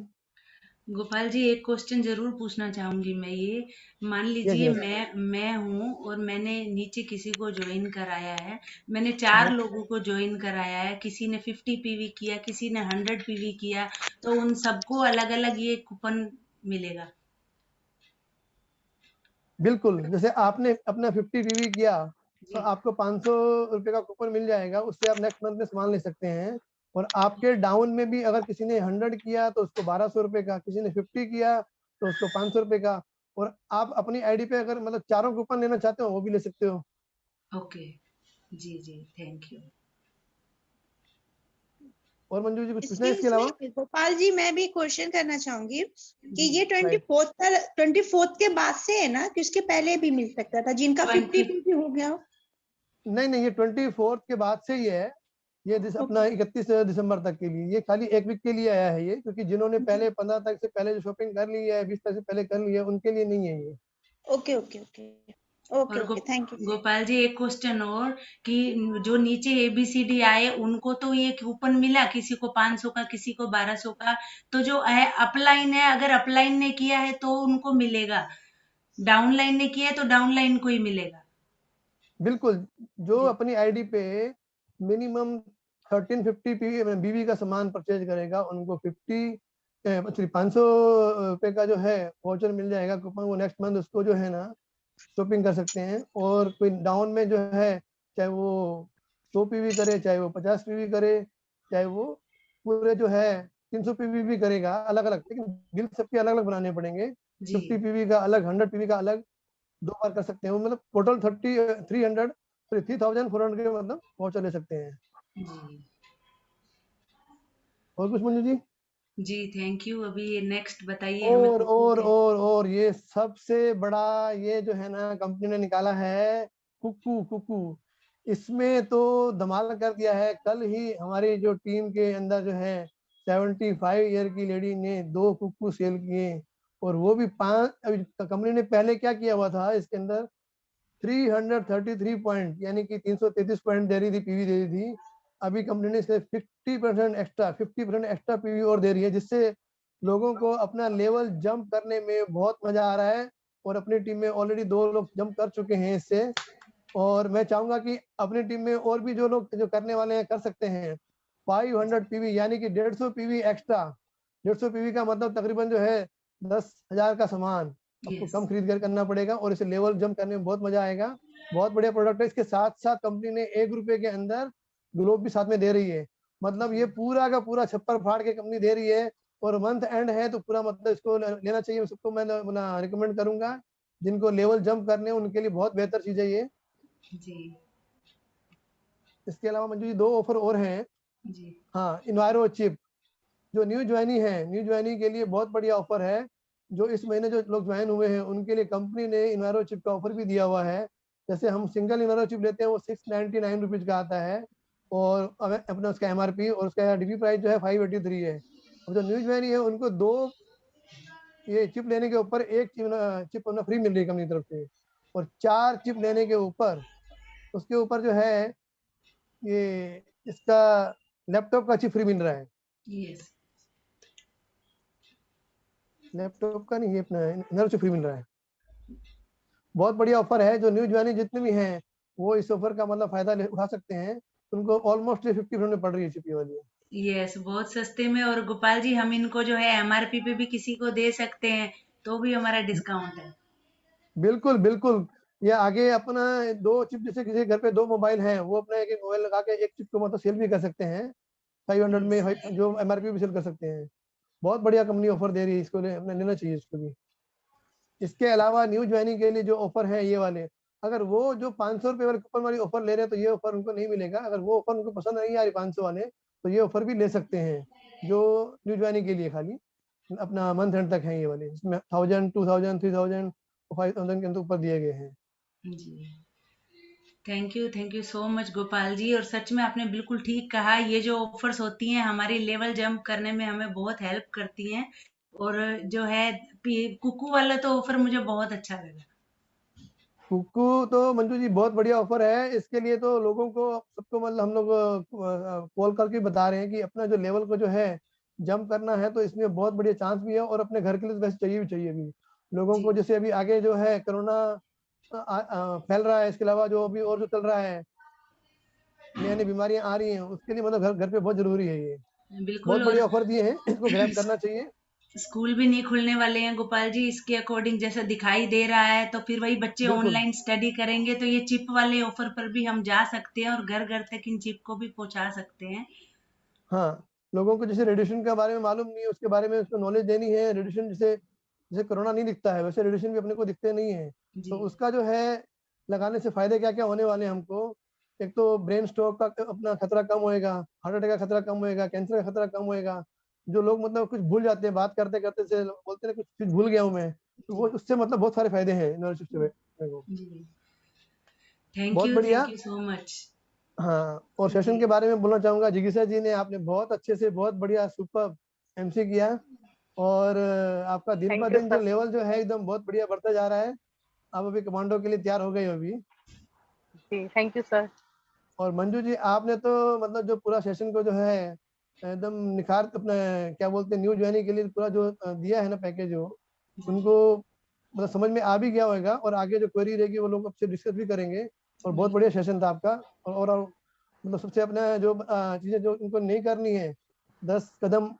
गोपाल जी, एक क्वेश्चन जरूर पूछना चाहूंगी मैं। ये मान लीजिए yes. मैं हूँ और मैंने नीचे किसी को ज्वाइन कराया है, मैंने 4 लोगों को ज्वाइन कराया है, किसी ने 50 पीवी किया, किसी ने 100 पीवी किया, तो उन सबको अलग अलग ये कूपन मिलेगा? बिल्कुल, जैसे आपने अपना 50 पीवी किया तो आपको 500 रुपये का कूपन मिल जाएगा, उससे आप नेक्स्ट मंथ में सामान ले सकते हैं। और आपके डाउन में भी अगर किसी ने 100 किया तो उसको 1200 रुपये का, किसी ने 50 किया तो उसको 500 रुपये का, और आप अपनी आईडी पे अगर मतलब चारों कूपन लेना चाहते हो वो भी ले सकते हो। ओके, जी जी, थैंक यू। और मंजू जी कुछ पूछना है इसके अलावा? गोपाल जी, मैं भी क्वेश्चन करना चाहूंगी कि जी, ये 24th के बाद से है ना, कि उसके पहले भी मिल सकता था जिनका 50 भी हो गया हो? नहीं, ये 24 के बाद से ही है, ये अपना 31 दिसंबर तक के लिए, ये खाली एक वीक के लिए आया है ये, क्योंकि जिन्होंने पहले 15 तारीख से पहले जो शॉपिंग कर ली है, 20 तारीख से पहले कर ली है, उनके लिए नहीं है ये। Okay okay okay okay okay, thank you. Gopal ji, एक क्वेश्चन और, कि जो नीचे ABCD आए उनको तो ये कूपन मिला, किसी को 500 का, किसी को 1200 का, तो जो है अपलाइन है, अगर अपलाइन ने किया है तो उनको मिलेगा, डाउनलाइन ने किया है तो डाउनलाइन को ही मिलेगा? बिल्कुल, जो अपनी आईडी पे मिनिमम 1350 बीबी का सामान परचेज करेगा उनको 500 रुपये का जो है वाउचर मिल जाएगा कूपन, वो नेक्स्ट मंथ उसको जो है ना शॉपिंग कर सकते हैं। और कोई डाउन में जो है चाहे वो 100 पीवी करे, चाहे वो 50 पीवी करे, चाहे वो पूरे जो है 300 पीवी भी करेगा, अलग अलग, लेकिन बिल सबके अलग अलग बनाने पड़ेंगे। 50 पीवी का अलग, 100 पीवी का अलग, 2 बार कर सकते हैं, मतलब टोटल 3,400 के मतलब वाउचर ले सकते हैं। जी और कुछ मंजू जी? जी, थैंक यू। अभी नेक्स्ट बताइए हमें। और ये सबसे बड़ा ये जो है ना कंपनी ने निकाला है कुकू। इसमें तो धमाल कर दिया है। कल ही हमारी जो टीम के अंदर जो है 75 ईयर की लेडी ने 2 कुकू सेल किए, और वो भी 5। अभी कंपनी ने पहले क्या किया हुआ था इसके अंदर, 333 पॉइंट यानी कि 333 पॉइंट दे रही थी, पीवी दे रही थी। अभी कंपनी ने इसे 50% एक्स्ट्रा पीवी और दे रही है, जिससे लोगों को अपना लेवल जंप करने में बहुत मजा आ रहा है। और अपनी टीम में ऑलरेडी 2 लोग जंप कर चुके हैं इससे, और मैं चाहूंगा कि अपनी टीम में और भी जो लोग जो करने वाले हैं कर सकते हैं। 500 पीवी यानी कि 150 पीवी एक्स्ट्रा। 150 पीवी का मतलब तकरीबन जो है 10,000 का सामान आपको कम खरीद कर करना पड़ेगा, और इसे लेवल जंप करने में बहुत मजा आएगा। बहुत बढ़िया प्रोडक्ट है। इसके साथ साथ कंपनी ने ₹1 के अंदर ग्लोब भी साथ में दे रही है। मतलब ये पूरा का पूरा छप्पर फाड़ के कंपनी दे रही है, और मंथ एंड है तो पूरा मतलब इसको लेना चाहिए। सबको मैं रिकमेंड करूंगा, जिनको लेवल जंप करने हैं उनके लिए बहुत बेहतर चीज है ये जी। इसके अलावा मंजू जी 2 ऑफर और हैं जी। हाँ, इन्वायरो चिप जो न्यू ज्वाइनी है, न्यू ज्वाइनी के लिए बहुत बढ़िया ऑफर है। जो इस महीने जो लोग ज्वाइन हुए हैं उनके लिए कंपनी ने इन्वायरो चिप का ऑफर भी दिया हुआ है। जैसे हम सिंगल इन्वायरो चिप लेते हैं वो 699 रुपीज का आता है, और अपना उसका एमआरपी और उसका डीपी प्राइस जो है 583 है। और जो न्यू ज्वाइनी है उनको 2 ये चिप लेने के ऊपर 1 चिप अपना फ्री मिल रही है कंपनी की तरफ से, और 4 चिप लेने के ऊपर उसके ऊपर जो है ये इसका लैपटॉप का चिप फ्री मिल रहा है। यस। लैपटॉप का नहीं, ये अपना इनर चिप फ्री मिल रहा है। बहुत बढ़िया ऑफर है। जो न्यू ज्वाइनी जितने भी हैं वो इस ऑफर का मतलब फायदा उठा सकते हैं। उनको ऑलमोस्ट 50% में पड़ रही है चिप ये वाली। यस, बहुत सस्ते में। और गोपाल जी हम इनको जो है एमआरपी पे भी किसी को दे सकते हैं तो भी हमारा डिस्काउंट है। बिल्कुल बिल्कुल। ये आगे अपना 2 चिप, जैसे किसी घर पे 2 मोबाइल हैं वो अपना एक मोबाइल लगा के एक चिप को मतलब सेल भी कर सकते हैं 500 में, जो एमआरपी भी सेल कर सकते हैं। बहुत बढ़िया कंपनी ऑफर दे रही है, इसको अपने लेना चाहिए इसको भी। इसके अलावा न्यू ज्वाइनिंग के लिए जो ऑफर है ये वाले, अगर वो जो 500 रुपए वाले कूपन वाली ऑफर ले रहे हैं तो ये ऑफर उनको नहीं मिलेगा। अगर वो ऑफर उनको पसंद नहीं आ रही 500 वाले, तो ये ऑफर भी ले सकते हैं जो न्यू ज्वाइनिंग के लिए खाली अपना मंथ एंड तक है ये वाले, इसमें 1000, 2000, 3000, 5000 के अंदर ऊपर दिए गए हैं। जी। Thank you so much Gopal ji. और सच में आपने बिल्कुल ठीक कहा, ये जो ऑफर्स होती हैं हमारी लेवल जंप करने में हमें बहुत हेल्प करती हैं। और जो है कुकू वाला तो ऑफर मुझे बहुत अच्छा लगा। कुकू तो मंजू जी बहुत बढ़िया ऑफर है। इसके लिए तो लोगों को सबको मतलब हम लोग कॉल करके बता रहे हैं कि अपना जो लेवल को जो है जंप करना है, तो इसमें बहुत बढ़िया चांस भी है, और अपने घर के लिए तो वैसे चाहिए भी चाहिए। अभी लोगों को जैसे अभी आगे जो है कोरोना फैल रहा है, इसके अलावा जो अभी और जो चल रहा है नई नई बीमारियां आ रही हैं, उसके लिए मतलब घर घर पे बहुत जरूरी है ये। बिल्कुल। बहुत और बढ़िया ऑफर दिए हैं, इसको ग्रैब करना चाहिए। स्कूल भी नहीं खुलने वाले हैं गोपाल जी, इसके अकॉर्डिंग जैसा दिखाई दे रहा है, तो फिर वही बच्चे बिल्कुल ऑनलाइन स्टडी करेंगे, तो ये चिप वाले ऑफर पर भी हम जा सकते हैं और घर घर तक इन चिप को भी पहुंचा सकते हैं। हाँ, लोगों को जैसे रेडिएशन के बारे में मालूम नहीं है, उसके बारे में उसको नॉलेज देनी है। रेडिएशन जैसे जैसे कोरोना नहीं दिखता है, वैसे रेडिएशन भी अपने को दिखते नहीं है, तो जी। उसका जो है लगाने से फायदे क्या क्या होने वाले हैं हमको। एक तो ब्रेन स्ट्रोक का अपना खतरा कम होएगा, हार्ट अटैक का खतरा कम होएगा, कैंसर का खतरा कम होएगा। जो लोग मतलब कुछ भूल जाते हैं बात करते करते से, बोलते हैं कुछ चीज भूल गया हूँ मैं, तो वो उससे मतलब बहुत सारे फायदे हैं इनर्शिप से मेरे को। जी। बहुत बढ़िया। Thank you so much. हाँ, और सेशन जी। के बारे में बोलना चाहूंगा, जिगिसा जी ने आपने बहुत अच्छे से बहुत बढ़िया सुपर एमसी किया, और आपका दिन थैंक ब यू दिन जो सर। लेवल जो है एकदम बहुत बढ़िया बढ़ता जा रहा है। आप अभी कमांडो के लिए तैयार हो गए हो अभी। जी थैंक यू सर। और मंजू जी आपने तो मतलब जो पूरा सेशन को जो है एकदम निखार अपने क्या बोलते हैं न्यू ज्वाइनिंग के लिए पूरा जो दिया है ना पैकेज, वो उनको मतलब समझ में आ भी गया होगा, और आगे जो क्वेरी रहेगी वो लोग आपसे डिस्कस भी करेंगे। और बहुत बढ़िया सेशन था आपका। और मतलब सबसे अपना जो चीजें जो उनको नहीं करनी है, 10 कदम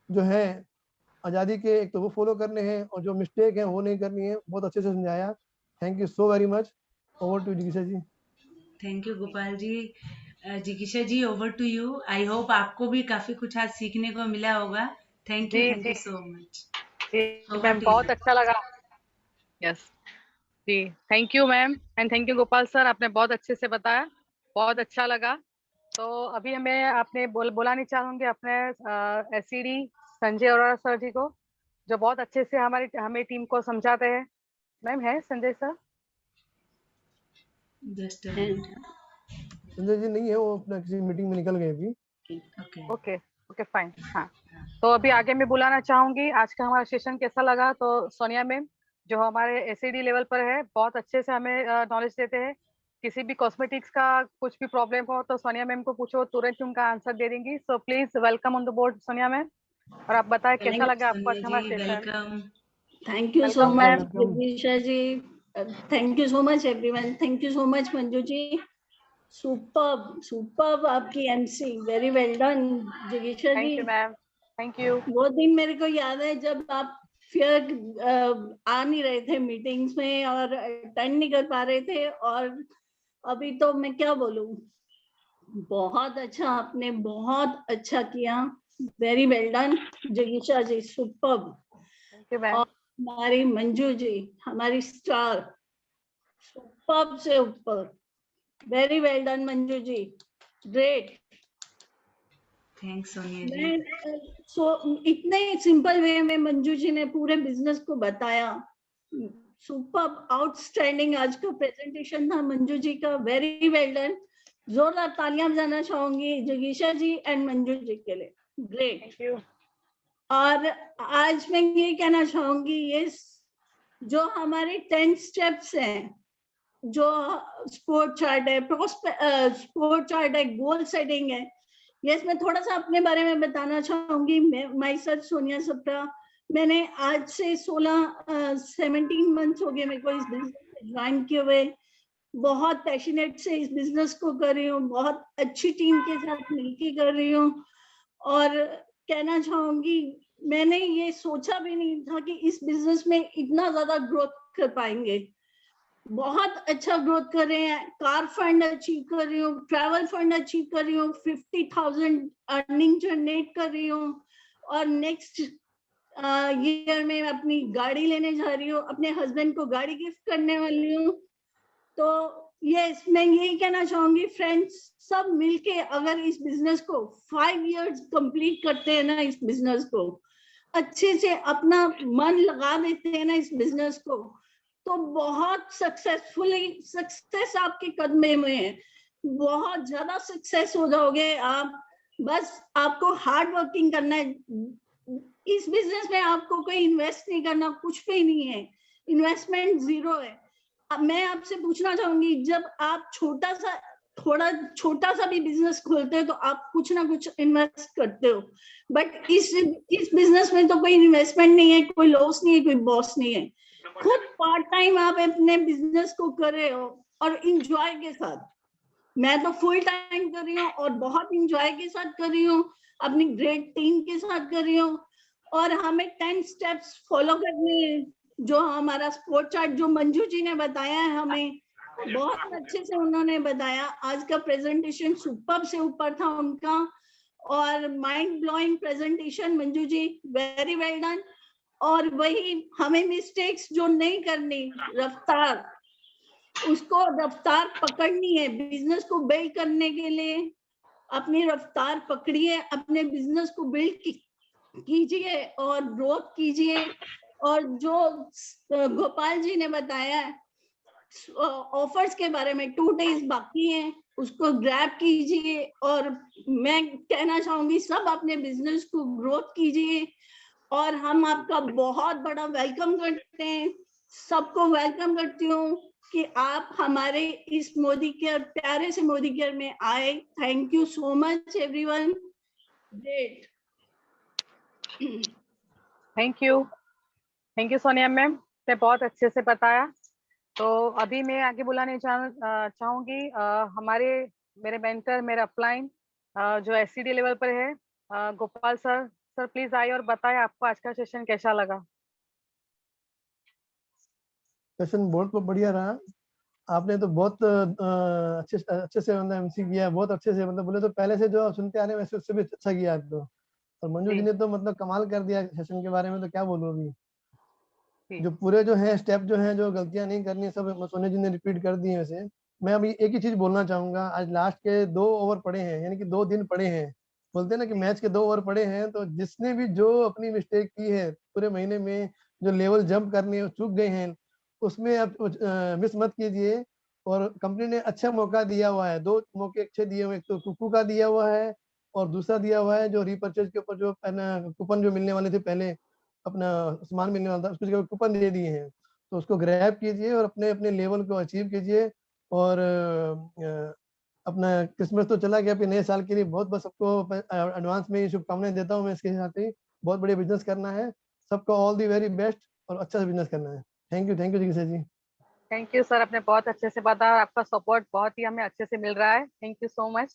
जो है आज़ादी के, एक तो वो फॉलो करने हैं, और जो मिस्टेक है वो नहीं करनी है। बहुत अच्छे से समझाया। Thank you so very much. Over to जिगिशा जी। Thank you Gopal ji. जिगिशा ji over to you. I hope आपको भी काफी कुछ आज सीखने को मिला होगा। थैंक जी यू जी सो मच। जी ओवर मैम, टू बहुत यू। अच्छा लगा। यस जी, thank you ma'am, and thank you Gopal sir, आपने बहुत अच्छे से बताया, बहुत अच्छा लगा। तो अभी हमें आपने बोला नहीं चाहूंगी अपने एससीडी संजय अरोड़ा सर जी को, जो बहुत अच्छे से हमें टीम को समझाते हैं। मैम है Sanjay sir? Just a minute. Sanjay ji नहीं है, वो अपना किसी मीटिंग में निकल गए अभी। ओके। Okay okay fine. हाँ, तो अभी आगे मैं बुलाना चाहूंगी। आज का हमारा सेशन कैसा लगा? तो सोनिया मैम, जो हमारे एसईडी लेवल पर है, बहुत अच्छे से हमें नॉलेज देते हैं। किसी भी कॉस्मेटिक्स का कुछ भी प्रॉब्लम हो तो सोनिया मैम को पूछो, तुरंत उनका आंसर दे देंगी। So please welcome on the board Sonia ma'am. और आप बताएं कैसा लगा आपको आज सोनिया हमारा जी session? Welcome. Thank you so welcome much, ma'am. Welcome. Jigisha ji. Thank you so much, everyone. Thank you so much, Manju ji. Superb, superb आपकी MC. Very well done, Jigisha thank ji. You ma'am, thank you. वो दिन मेरे को याद है जब आप फिर आ नहीं रहे थे मीटिंग्स में और अटेंड नहीं कर पा रहे थे, और अभी तो मैं क्या बोलूं, बहुत अच्छा, आपने बहुत अच्छा किया। वेरी वेल डन जगीशा ji, superb. Thank you ma'am. हमारी मंजू जी, हमारी स्टार, सुपर्ब से ऊपर। Very well done Manju ji, great. Thanks Sonia ji. मैं इतने सिंपल वे में मंजू जी ने पूरे बिजनेस को बताया। सुपर्ब, आउटस्टैंडिंग आज का प्रेजेंटेशन था मंजू जी का। Very well done. जोरदार तालियां बजाना चाहूंगी जगीशा जी एंड मंजू जी के लिए। ग्रेट। Thank you. और आज मैं ये कहना चाहूंगी, ये जो हमारे 10 स्टेप्स हैं, जो स्पोर्ट चार्ट है, स्पोर्ट चार्ट है, गोल सेटिंग है, यस, मैं थोड़ा सा अपने बारे में बताना चाहूंगी। My self Sonia Sapra. मैंने आज से 17 मंथ्स हो गए मेरे को इस बिजनेस में ज्वाइन किए हुए। बहुत पैशनेट से इस बिजनेस को कर रही हूँ, बहुत अच्छी टीम के साथ मिलकर कर रही हूँ। और कहना चाहूंगी, मैंने ये सोचा भी नहीं था कि इस बिजनेस में इतना ज्यादा ग्रोथ कर पाएंगे। बहुत अच्छा ग्रोथ कर रहे हैं। कार फंड अचीव कर रही हूँ, ट्रैवल फंड अचीव कर रही हूँ, 50,000 अर्निंग जनरेट कर रही हूँ, और नेक्स्ट ईयर में अपनी गाड़ी लेने जा रही हूँ, अपने हस्बैंड को गाड़ी गिफ्ट करने वाली हूँ। तो यस, मैं यही कहना चाहूंगी फ्रेंड्स, सब मिलके अगर इस बिजनेस को 5 इयर्स कंप्लीट करते हैं ना, इस बिजनेस को अच्छे से अपना मन लगा देते हैं ना इस बिजनेस को, तो बहुत सक्सेस आपके कदमे में है। बहुत ज्यादा सक्सेस हो जाओगे आप। बस आपको हार्ड वर्किंग करना है। इस बिजनेस में आपको कोई इन्वेस्ट नहीं करना, कुछ भी नहीं है, इन्वेस्टमेंट जीरो है। अब मैं आपसे पूछना चाहूंगी, जब आप थोड़ा छोटा सा भी बिजनेस खोलते हो तो आप कुछ ना कुछ इन्वेस्ट करते हो, बट इस बिजनेस में तो कोई इन्वेस्टमेंट नहीं है, कोई लॉस नहीं है, कोई बॉस नहीं है। खुद पार्ट टाइम आप अपने बिजनेस को कर रहे हो और इंजॉय के साथ। मैं तो फुल टाइम कर रही हूँ और बहुत इंजॉय के साथ कर रही हूँ, अपनी ग्रेट टीम के साथ कर रही हूँ। और हमें 10 स्टेप्स फॉलो करने हैं, जो हमारा स्पोर्ट चार्ट जो मंजू जी ने बताया है, हमें बहुत अच्छे से उन्होंने बताया। आज का प्रेजेंटेशन सुपर्ब से ऊपर था उनका, और mind blowing presentation Manju ji, very well done. और वही हमें मिस्टेक्स जो नहीं करनी, रफ्तार, उसको रफ्तार पकड़नी है। बिजनेस को बिल्ड करने के लिए अपनी रफ्तार पकड़िए, अपने बिजनेस को बिल्ड कीजिए और ग्रोथ कीजिए। और जो गोपाल जी ने बताया ऑफर्स के बारे में, 2 डेज बाकी हैं, उसको ग्रैब कीजिए। और मैं कहना चाहूंगी सब अपने बिजनेस को ग्रोथ कीजिए। और हम आपका बहुत बड़ा वेलकम करते हैं, सबको वेलकम करती हूँ कि आप हमारे इस मोदी केयर, प्यारे से मोदी केयर में आए। Thank you so much everyone. Great. Thank you Sonia ma'am ने बहुत अच्छे से बताया। तो अभी मैं आगे बुलाने चाहूंगी मेरे मेंटर, मेरे अपलाइन जो एससीडी लेवल पर है, गोपाल सर। सर प्लीज आइए और बताएं आपको आज का सेशन कैसा लगा। सेशन बहुत बढ़िया रहा। आपने तो बहुत अच्छे से मतलब एमसी किया, बहुत अच्छे से, मतलब बोले तो पहले से जो सुनते आ रहे हैं वैसे उससे भी अच्छा किया आप तो। और मंजू जी ने तो मतलब कमाल कर दिया सेशन के बारे में, तो क्या बोलूं अभी। जो पूरे जो है स्टेप जो है, जो गलतियां नहीं करनी है, सब सोनिया जी ने रिपीट कर दी है। वैसे मैं अभी एक ही चीज बोलना चाहूंगा, आज लास्ट के 2 ओवर पड़े हैं, यानी कि 2 दिन पड़े हैं। बोलते हैं ना कि मैच के 2 ओवर पड़े हैं, तो जिसने भी जो अपनी मिस्टेक की है पूरे महीने में, जो लेवल जंप करने चूक गए हैं, उसमें आप मिस मत कीजिए। और कंपनी ने अच्छा मौका दिया हुआ है, 2 मौके अच्छे दिए हुए, एक तो कुकू का दिया हुआ है और दूसरा दिया हुआ है जो रीपरचेज के ऊपर जो कूपन जो मिलने वाले थे, पहले अपना सामान मिलने वाला था, उसके कूपन दे दिए हैं। तो उसको ग्रैब कीजिए और अपने अपने लेवल को अचीव कीजिए। और अपना क्रिसमस तो चला गया, अभी नए साल के लिए बहुत बहुत सबको एडवांस में शुभकामनाएं देता हूँ मैं। इसके साथ ही बहुत बढ़िया बिजनेस करना है, सबको ऑल दी वेरी बेस्ट और अच्छा से बिजनेस करना है। थैंक यू जिगिशा जी। थैंक यू सर, आपने बहुत अच्छे से बताया, आपका सपोर्ट बहुत ही हमें अच्छे से मिल रहा है। Thank you so much.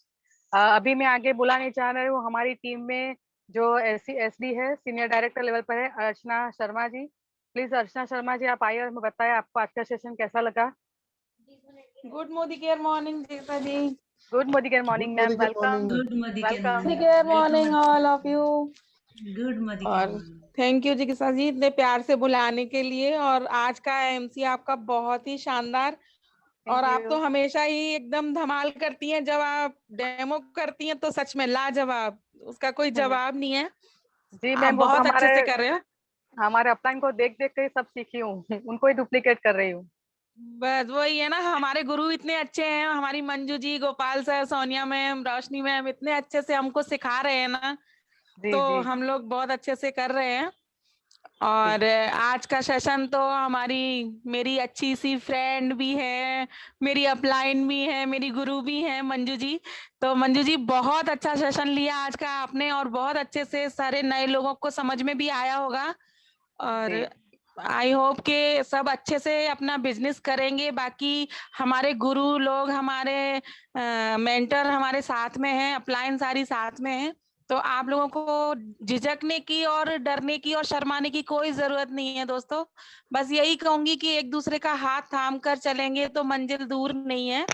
अभी मैं आगे बुलाने चाह रही हूँ हमारी टीम में जो एसडी है, सीनियर डायरेक्टर लेवल पर है, अर्चना शर्मा जी। प्लीज अर्चना शर्मा जी आप आइए और हमें बताएं आपको आज का सेशन कैसा लगा। गुड मोदी केयर मॉर्निंग जीता जी। Good Modi care morning ma'am, welcome. Good morning care morning all of you. Good morning और थैंक यू जिगिशा जी इतने प्यार से बुलाने के लिए। और आज का एमसी आपका बहुत ही शानदार, और आप तो हमेशा ही एकदम धमाल करती हैं। जब आप डेमो करती हैं तो सच में लाजवाब, उसका कोई जवाब नहीं है। जी आप मैम, वो तो बहुत अच्छे से कर रहे हो। हमारे अपलाइन को देख देख के सब सीखी हूँ, उनको ही डुप्लीकेट कर रही हूँ। बस वही है ना, हमारे गुरु इतने अच्छे हैं, हमारी मंजू जी, गोपाल सर, सोनिया मैम, रोशनी मैम इतने अच्छे से हमको सिखा रहे हैं ना, तो हम लोग बहुत अच्छे से कर रहे हैं। और आज का सेशन तो मेरी अच्छी सी फ्रेंड भी है, मेरी अपलाइन भी है, मेरी गुरु भी है मंजू जी। तो मंजू जी बहुत अच्छा सेशन लिया आज का आपने, और बहुत अच्छे से सारे नए लोगों को समझ में भी आया होगा। और आई होप के सब अच्छे से अपना बिजनेस करेंगे। बाकी हमारे गुरु लोग, हमारे मेंटर हमारे साथ में हैं, अपलाइन सारी साथ में है। तो आप लोगों को झिझकने की और डरने की और शर्माने की कोई जरूरत नहीं है दोस्तों। बस यही कहूंगी कि एक दूसरे का हाथ थाम कर चलेंगे तो मंजिल दूर नहीं है,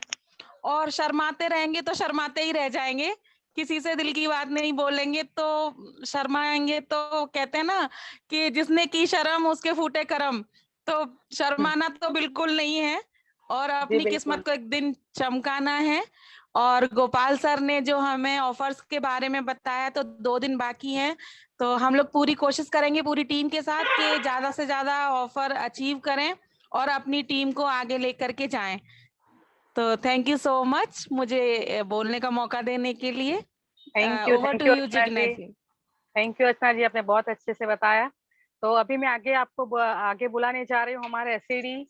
और शर्माते रहेंगे तो शर्माते ही रह जाएंगे। किसी से दिल की बात नहीं बोलेंगे तो शर्माएंगे। तो कहते हैं ना कि जिसने की शर्म उसके फूटे करम। तो शर्माना तो बिल्कुल नहीं है, और अपनी किस्मत को एक दिन चमकाना है। और गोपाल सर ने जो हमें ऑफर्स के बारे में बताया, तो 2 दिन बाकी हैं, तो हम लोग पूरी कोशिश करेंगे पूरी टीम के साथ कि ज्यादा से ज्यादा ऑफर अचीव करें और अपनी टीम को आगे लेकर के जाएं। तो थैंक यू सो मच मुझे बोलने का मौका देने के लिए। थैंक यू अर्चना जी, आपने बहुत अच्छे से बताया। तो अभी मैं आगे बुलाने जा रही हूँ हमारे एसडी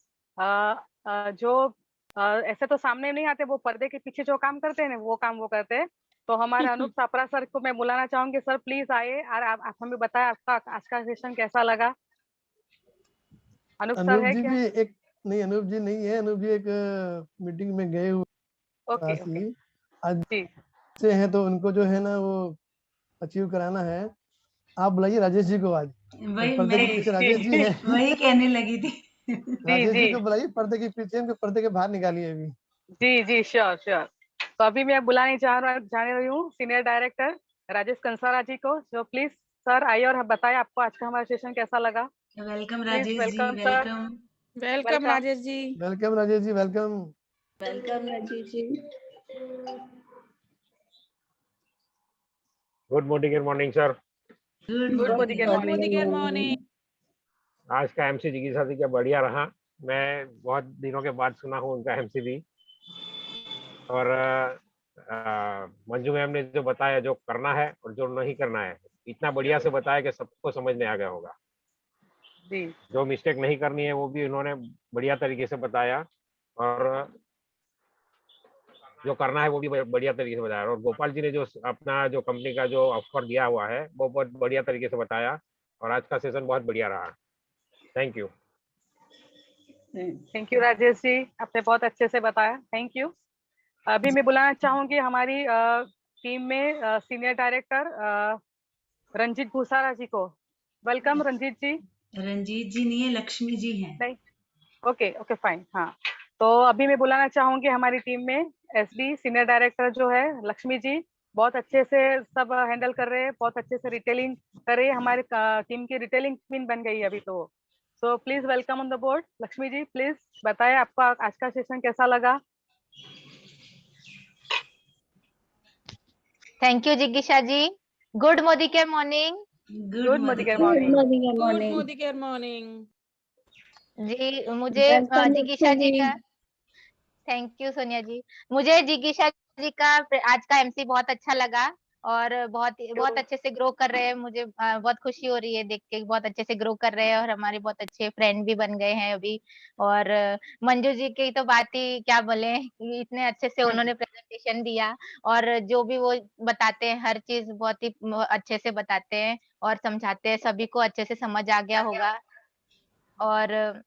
जो ऐसे तो सामने नहीं आते, वो पर्दे के पीछे जो काम करते हैं वो काम वो करते हैं। तो हमारे अनूप सापरा सर को मैं बुलाना चाहूंगी। सर प्लीज आइए और आप हमें बताएं आपका आज का सेशन कैसा लगा। अनूप सर है क्या? नहीं, अनूप जी नहीं है। अनूप जी एक मीटिंग में गए हुए आज से हैं, तो उनको जो है ना वो अचीव कराना है। आप बुलाइए राजेश जी को आज। राजेश जी है, वही कहने लगी थी। राजेश जी को बुलाइए, पर्दे के पीछे, उनको पर्दे के बाहर निकालिए अभी। जी श्योर। तो अभी मैं बुलाने जाने रही हूँ सीनियर डायरेक्टर राजेश कंसारा जी को। जो प्लीज सर आइए और बताएं आपको आज का हमारा सेशन कैसा लगा। Welcome Rajesh ji. Welcome Rajesh ji. Welcome Rajesh ji. Welcome Rajesh ji. Good morning sir. Good morning. आज का एमसी जिगिशा जी क्या बढ़िया रहा। मैं बहुत दिनों के बाद सुना हूँ उनका एमसी भी। और मंजू मैम ने जो बताया, जो करना है और जो नहीं करना है, इतना बढ़िया से बताया कि सबको समझ में आ गया होगा। जो मिस्टेक नहीं करनी है वो भी उन्होंने बढ़िया तरीके से बताया, और जो करना है वो भी बढ़िया तरीके से बताया। और गोपाल जी ने जो अपना जो कंपनी का जो ऑफर दिया हुआ है वो बहुत बढ़िया तरीके से बताया, और आज का सेशन बहुत बढ़िया रहा। थैंक यू राजेश जी, आपने बहुत अच्छे से बताया। Thank you. अभी मैं बुलाना चाहूंगी हमारी टीम में सीनियर डायरेक्टर रंजीत भूसारा जी को। वेलकम रंजीत जी। रंजीत जी नहीं है, लक्ष्मी जी हैं। नहीं, ओके फाइन। हाँ, तो अभी मैं बुलाना चाहूंगी हमारी टीम में एसडी सीनियर डायरेक्टर जो है लक्ष्मी जी। बहुत अच्छे से सब हैंडल कर रहे हैं, बहुत अच्छे से रिटेलिंग कर रहे हैं। हमारी टीम की रिटेलिंग क्वीन बन गई है अभी तो। So please welcome on the board. Lakshmi ji please बताएं आपका आज का सेशन कैसा लगा। थैंक यू जिगिशा ji. Good Modi care morning. Good Modi care morning ji. मुझे जिगिशा जी का थैंक यू सोनिया जी। मुझे जिगिशा जी का आज का एमसी बहुत अच्छा लगा। और बहुत अच्छे से ग्रो कर रहे हैं। मुझे बहुत खुशी हो रही है देख के, बहुत अच्छे से ग्रो कर रहे हैं और हमारे बहुत अच्छे फ्रेंड भी बन गए हैं अभी। और मंजू जी की तो बात ही क्या बोले, इतने अच्छे से उन्होंने प्रेजेंटेशन दिया और जो भी वो बताते हैं हर चीज बहुत ही अच्छे से बताते हैं और समझाते हैं, सभी को अच्छे से समझ आ गया होगा। और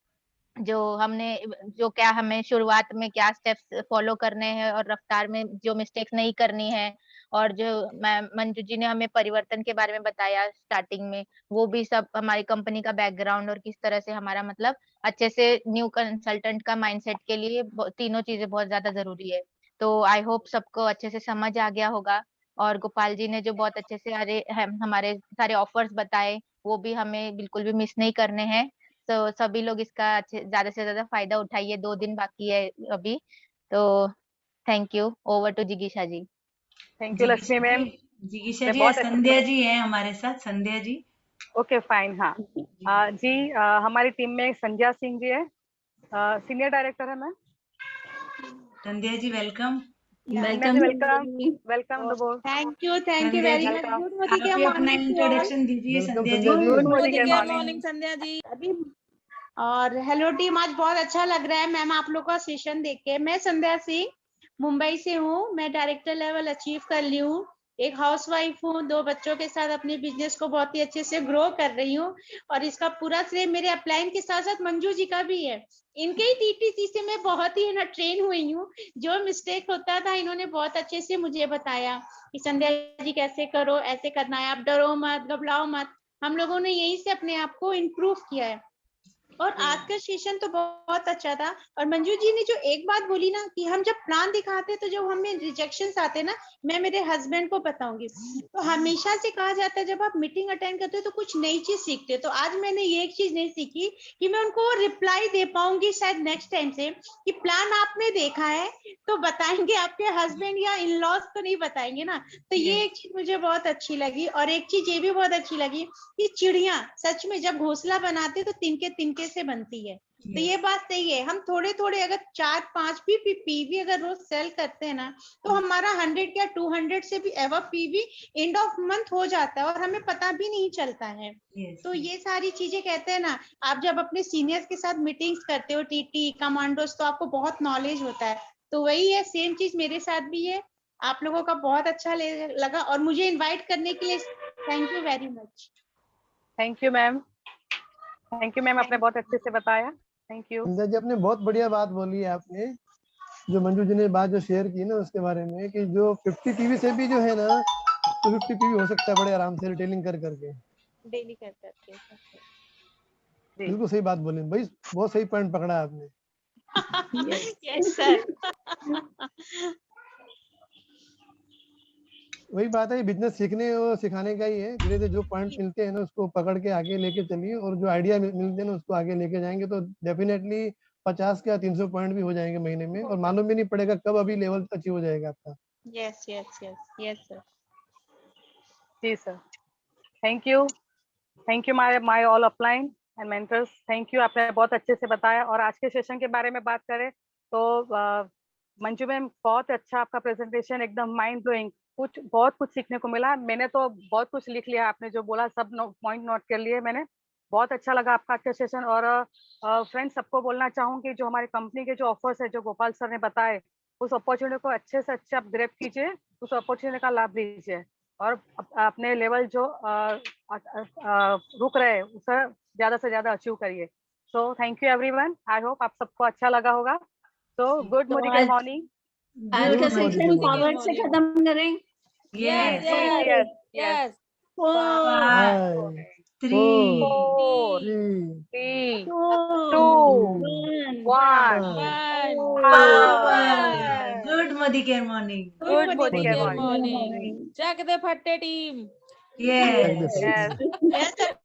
जो क्या हमें शुरुआत में क्या स्टेप्स फॉलो करने हैं और रफ्तार में जो मिस्टेक्स नहीं करनी है, और जो मंजू जी ने हमें परिवर्तन के बारे में बताया स्टार्टिंग में, वो भी सब हमारी कंपनी का बैकग्राउंड और किस तरह से हमारा मतलब अच्छे से न्यू कंसल्टेंट का माइंडसेट के लिए तीनों चीजें बहुत ज्यादा जरूरी है। तो आई होप सबको अच्छे से समझ आ गया होगा। और गोपाल जी ने जो बहुत अच्छे से हमारे सारे ऑफर्स बताए, वो भी हमें बिल्कुल भी मिस नहीं करने हैं। तो सभी लोग इसका ज्यादा से ज्यादा फायदा उठाइए, 2 दिन बाकी है अभी। तो थैंक यू। ओवर टू जिगीशा ji. Thank you Lakshmi ma'am. जिगीशा जी, संध्या जी हैं हमारे साथ। संध्या जी। Okay fine. हाँ जी, हमारी टीम में संध्या सिंह जी है, सीनियर डायरेक्टर है ma'am. Sandhya ji welcome. Welcome welcome the board. Thank you very much. Good morning. आप भी अपना इंट्रोडक्शन दीजिए संध्या जी। Good morning Sandhya ji. और हेलो टीम, आज बहुत अच्छा लग रहा है मैम आप लोग का सेशन देख के। मैं संध्या सिंह मुंबई से हूँ। मैं डायरेक्टर लेवल अचीव कर ली हूँ। एक हाउसवाइफ हूँ, 2 बच्चों के साथ अपने बिजनेस को बहुत ही अच्छे से ग्रो कर रही हूँ। और इसका पूरा श्रेय मेरे अपलाइन के साथ साथ मंजू जी का भी है। इनके ही टीटीसी से मैं बहुत ही ट्रेन हुई हूँ। जो मिस्टेक होता था इन्होंने बहुत अच्छे से मुझे बताया कि संध्या जी कैसे करो, ऐसे करना है, आप डरो मत, घबराओ मत। हम लोगों ने यही से अपने आप को इम्प्रूव किया है। और आज का सेशन तो बहुत अच्छा था। और मंजू जी ने जो एक बात बोली ना कि हम जब प्लान दिखाते तो जब हमें रिजेक्शंस आते ना, मैं मेरे हस्बैंड को बताऊंगी, तो हमेशा से कहा जाता है जब आप मीटिंग अटेंड करते हो तो कुछ नई चीज सीखते हो। तो आज मैंने ये एक चीज नहीं सीखी कि मैं उनको रिप्लाई दे पाऊंगी शायद नेक्स्ट टाइम से, कि प्लान आपने देखा है तो बताएंगे, आपके हस्बैंड या इन लॉज तो नहीं बताएंगे ना। तो ये एक चीज मुझे बहुत अच्छी लगी। और एक चीज ये भी बहुत अच्छी लगी कि चिड़िया सच में जब घोंसला बनाते तो तिनके से बनती है। तो ये बात सही है। हम थोड़े थोड़े अगर 4-5 भी पीवी अगर रोज सेल करते हैं ना, तो हमारा 100 या 200 से भी ever PV end of month हो जाता है और हमें पता भी नहीं चलता है। तो ये सारी चीजें कहते हैं ना, आप जब अपने सीनियर्स के साथ मीटिंग्स करते हो, टीटी कमांडोज, तो आपको बहुत नॉलेज होता है। तो वही है, सेम चीज मेरे साथ भी है। आप लोगों का बहुत अच्छा लगा और मुझे इन्वाइट करने के लिए thank you very much. Thank you ma'am. Thank you ma'am, आपने बहुत अच्छे से बताया। Thank you. संध्या जी आपने बहुत बढ़िया बात बोली है। आपने जो मंजू जी ने बात जो शेयर की ना उसके बारे में, कि जो 50 पीवी से भी जो है ना, तो 50 पीवी हो सकता है बड़े आराम से रिटेलिंग कर करके, डेली कर करके। बिल्कुल सही बात बोली भाई, बहुत सही पॉइंट पकड़ा है आपने। Yes sir. वही बात है, बिजनेस सीखने और सिखाने का ही है। धीरे धीरे जो पॉइंट मिलते हैं ना उसको पकड़ के आगे लेके चलिए, और जो आइडिया मिलते हैं ना उसको आगे लेके जाएंगे तो डेफिनेटली 50 या 300 पॉइंट भी हो जाएंगे महीने में, और मालूम भी नहीं पड़ेगा कब अभी लेवल अचीव हो जाएगा आपका। Yes yes yes yes sir. जी sir, thank you my all upline and mentors. Thank you, आपने बहुत अच्छे से बताया। और आज के सेशन के बारे में बात करें तो मंजू मैम, बहुत अच्छा आपका प्रेजेंटेशन, एकदम माइंड ब्लोइंग, बहुत कुछ सीखने को मिला। मैंने तो बहुत कुछ लिख लिया, आपने जो बोला सब पॉइंट नोट कर लिए मैंने। बहुत अच्छा लगा आपका अच्छा सेशन। और फ्रेंड्स, सबको बोलना चाहूंगी जो हमारी कंपनी के जो ऑफर्स है जो गोपाल सर ने बताए, उस अपॉर्चुनिटी को अच्छे से अच्छे आप ग्रैब कीजिए, उस अपॉर्चुनिटी का लाभ लीजिए और अपने लेवल जो रुक रहे हैं उसे ज्यादा से ज्यादा अचीव करिए। So thank you everyone, I hope आप सबको अच्छा लगा होगा। So good morning. आज का सेशन पावर से खत्म करें। Yes yes yes. 4 3 3 2 1 good morning. Good morning. चक दे फट्टे टीम। यस।